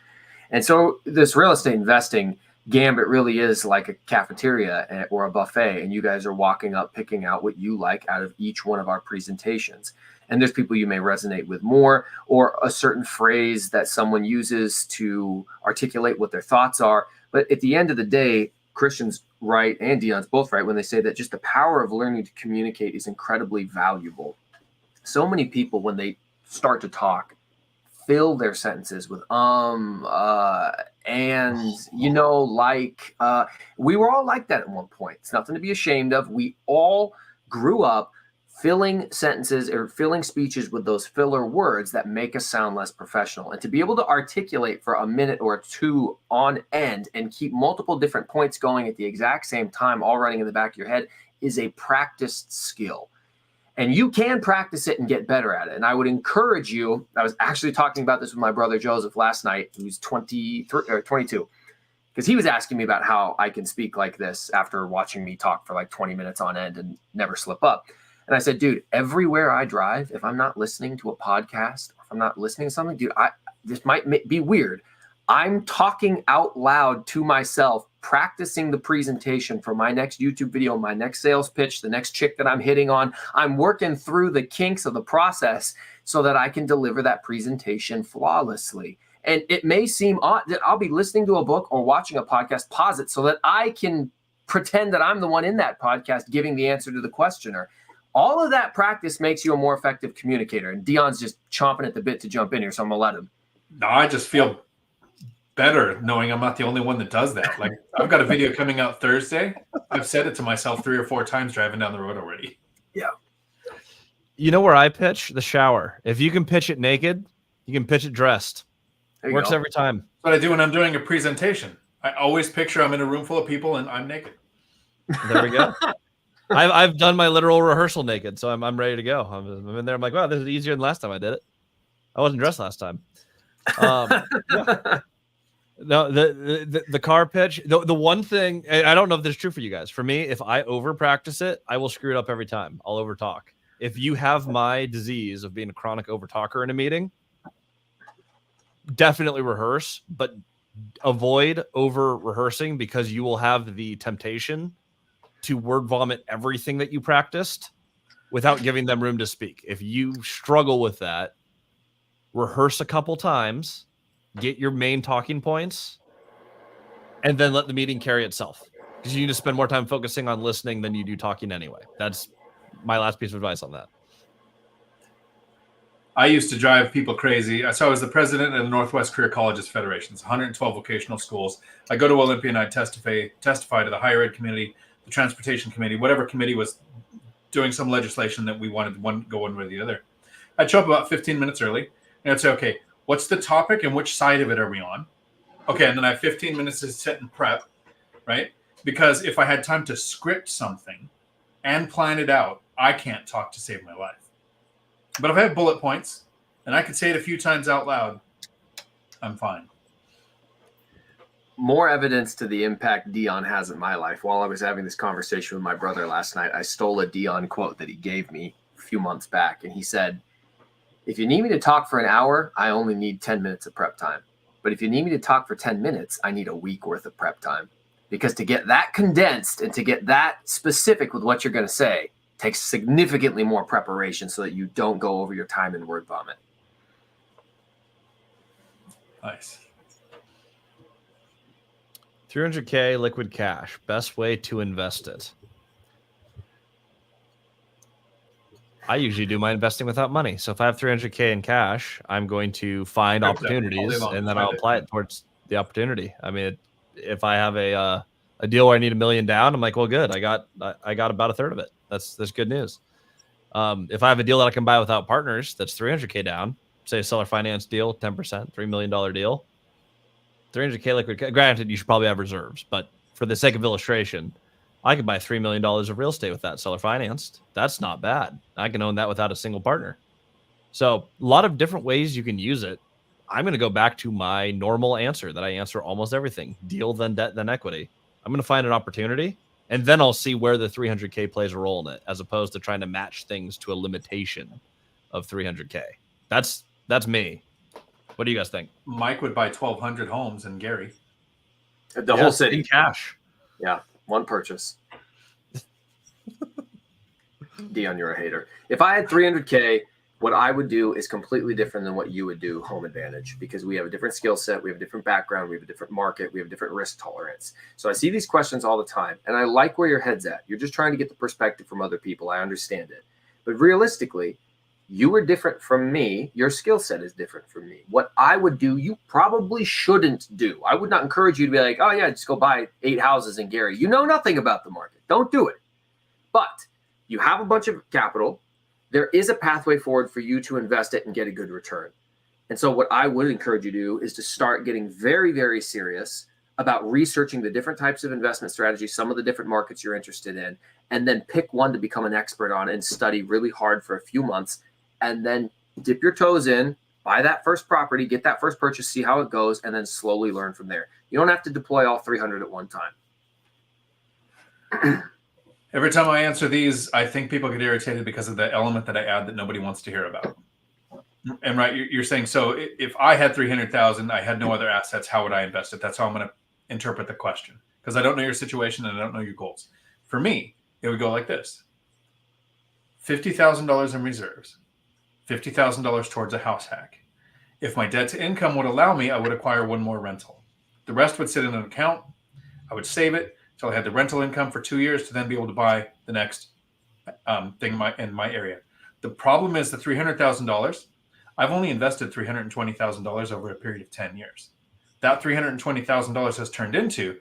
And so this real estate investing gambit really is like a cafeteria or a buffet, and you guys are walking up, picking out what you like out of each one of our presentations. And there's people you may resonate with more, or a certain phrase that someone uses to articulate what their thoughts are. But at the end of the day, Christian's right and Dion's both right when they say that just the power of learning to communicate is incredibly valuable. So many people, when they start to talk, fill their sentences with and we were all like that at one point. It's nothing to be ashamed of. We all grew up filling sentences or filling speeches with those filler words that make us sound less professional. And to be able to articulate for a minute or 2 on end and keep multiple different points going at the exact same time, all running in the back of your head, is a practiced skill. And you can practice it and get better at it. And I would encourage you, I was actually talking about this with my brother Joseph last night, who's 23 or 22, because he was asking me about how I can speak like this after watching me talk for like 20 minutes on end and never slip up. And I said, dude, everywhere I drive, if I'm not listening to a podcast, or if I'm not listening to something, dude, this might be weird. I'm talking out loud to myself, practicing the presentation for my next YouTube video, my next sales pitch, the next chick that I'm hitting on. I'm working through the kinks of the process so that I can deliver that presentation flawlessly. And it may seem odd that I'll be listening to a book or watching a podcast, pause it so that I can pretend that I'm the one in that podcast giving the answer to the questioner. All of that practice makes you a more effective communicator. And Dion's just chomping at the bit to jump in here, so I'm going to let him. No, I just feel better knowing I'm not the only one that does that. Like, I've got a video coming out Thursday. I've said it to myself 3 or 4 times driving down the road already. Yeah. You know where I pitch? The shower. If you can pitch it naked, you can pitch it dressed. Works every time. That's what I do when I'm doing a presentation. I always picture I'm in a room full of people and I'm naked. There we go. I've done my literal rehearsal naked, so I'm ready to go. I'm in there. I'm like, wow, this is easier than last time I did it. I wasn't dressed last time. Yeah. No, the car pitch. The one thing, I don't know if this is true for you guys. For me, if I over practice it, I will screw it up every time. I'll over talk. If you have my disease of being a chronic over talker in a meeting, definitely rehearse, but avoid over rehearsing, because you will have the temptation to word vomit everything that you practiced without giving them room to speak. If you struggle with that, rehearse a couple times, get your main talking points, and then let the meeting carry itself, because you need to spend more time focusing on listening than you do talking anyway. That's my last piece of advice on that. I used to drive people crazy. So I was the president of the Northwest Career Colleges Federation. It's 112 vocational schools. I go to Olympia and I testify to the higher ed committee, the transportation committee, whatever committee was doing some legislation that we wanted to go one way or the other. I'd show up about 15 minutes early and I'd say, okay, what's the topic and which side of it are we on? Okay, and then I have 15 minutes to sit and prep, right? Because if I had time to script something and plan it out, I can't talk to save my life. But if I have bullet points and I could say it a few times out loud, I'm fine. More evidence to the impact Dion has in my life. While I was having this conversation with my brother last night, I stole a Dion quote that he gave me a few months back. And he said, if you need me to talk for an hour, I only need 10 minutes of prep time. But if you need me to talk for 10 minutes, I need a week worth of prep time. Because to get that condensed and to get that specific with what you're going to say takes significantly more preparation so that you don't go over your time in word vomit. Nice. 300K liquid cash. Best way to invest it. I usually do my investing without money. So if I have 300K in cash, I'm going to find opportunities and then I'll apply it towards the opportunity. I mean, if I have a deal where I need $1 million down, I'm like, well, good. I got about a third of it. That's good news. If I have a deal that I can buy without partners, that's 300K down, say a seller finance deal, 10%, $3 million deal, 300K liquid. Granted, you should probably have reserves, but for the sake of illustration, I could buy $3 million of real estate with that seller financed. That's not bad. I can own that without a single partner. So a lot of different ways you can use it. I'm going to go back to my normal answer that I answer almost everything: deal, then debt, then equity. I'm going to find an opportunity, and then I'll see where the 300K plays a role in it, as opposed to trying to match things to a limitation of 300K. That's me. What do you guys think? Mike would buy 1,200 homes in Gary. The whole city. In cash. Yeah, one purchase. Dion, you're a hater. If I had 300K, what I would do is completely different than what you would do, home advantage, because we have a different skill set, we have a different background, we have a different market, we have a different risk tolerance. So I see these questions all the time, and I like where your head's at. You're just trying to get the perspective from other people. I understand it. But realistically, you are different from me. Your skill set is different from me. What I would do, you probably shouldn't do. I would not encourage you to be like, oh yeah, just go buy 8 houses in Gary. You know nothing about the market. Don't do it. But you have a bunch of capital. There is a pathway forward for you to invest it and get a good return. And so what I would encourage you to do is to start getting very, very serious about researching the different types of investment strategies, some of the different markets you're interested in, and then pick one to become an expert on and study really hard for a few months, and then dip your toes in, buy that first property, get that first purchase, see how it goes, and then slowly learn from there. You don't have to deploy all 300 at one time. Every time I answer these, I think people get irritated because of the element that I add that nobody wants to hear about. And right, you're saying, so if I had 300,000, I had no other assets, how would I invest it? That's how I'm going to interpret the question, because I don't know your situation and I don't know your goals. For me, it would go like this: $50,000 in reserves, $50,000 towards a house hack. If my debt to income would allow me, I would acquire one more rental. The rest would sit in an account. I would save it until I had the rental income for 2 years to then be able to buy the next thing in my area. The problem is the $300,000. I've only invested $320,000 over a period of 10 years. That $320,000 has turned into,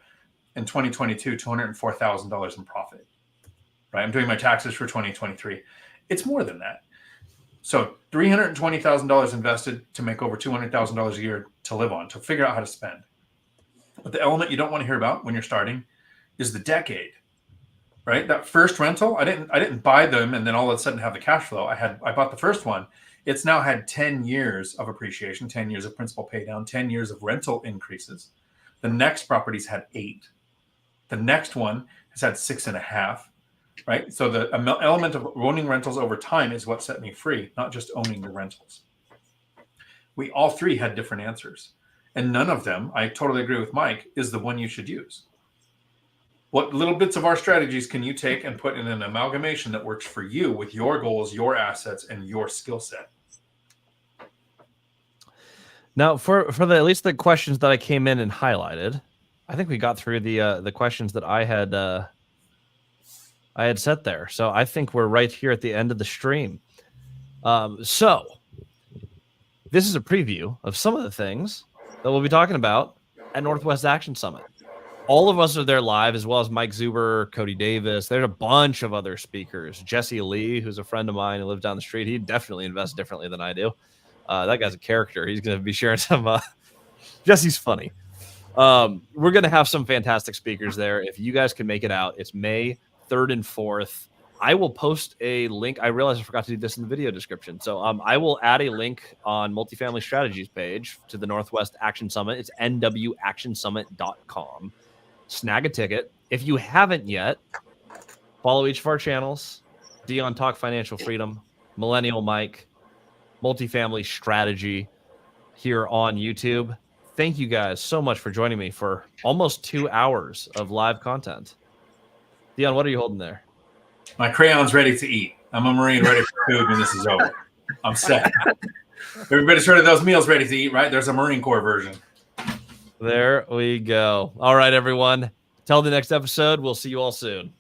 in 2022, $204,000 in profit. Right? I'm doing my taxes for 2023. It's more than that. So $320,000 invested to make over $200,000 a year to live on, to figure out how to spend. But the element you don't want to hear about when you're starting is the decade, right? That first rental, I didn't buy them and then all of a sudden have the cash flow. I bought the first one. It's now had 10 years of appreciation, 10 years of principal pay down, 10 years of rental increases. The next property's had 8. The next one has had 6.5. Right. So the element of owning rentals over time is what set me free, not just owning the rentals. We all three had different answers, and none of them, I totally agree with Mike, is the one you should use. What little bits of our strategies can you take and put in an amalgamation that works for you with your goals, your assets, and your skill set? Now, for at least the questions that I came in and highlighted, I think we got through the questions that I had set there. So I think we're right here at the end of the stream. So this is a preview of some of the things that we'll be talking about at Northwest Action Summit. All of us are there live, as well as Mike Zuber, Cody Davis. There's a bunch of other speakers. Jesse Lee, who's a friend of mine who lives down the street. He definitely invests differently than I do. That guy's a character. He's going to be sharing some. Jesse's funny. We're going to have some fantastic speakers there. If you guys can make it out, it's May 3rd and 4th. I will post a link. I realized I forgot to do this in the video description. So I will add a link on Multifamily Strategies page to the Northwest Action Summit. It's nwactionsummit.com. Snag a ticket. If you haven't yet, follow each of our channels. Dion Talk Financial Freedom, Millennial Mike, Multifamily Strategy here on YouTube. Thank you guys so much for joining me for almost 2 hours of live content. Dion, what are you holding there? My crayon's ready to eat. I'm a Marine ready for food when this is over. I'm set. Everybody's heard of those meals ready to eat, right? There's a Marine Corps version. There we go. All right, everyone. Till the next episode, we'll see you all soon.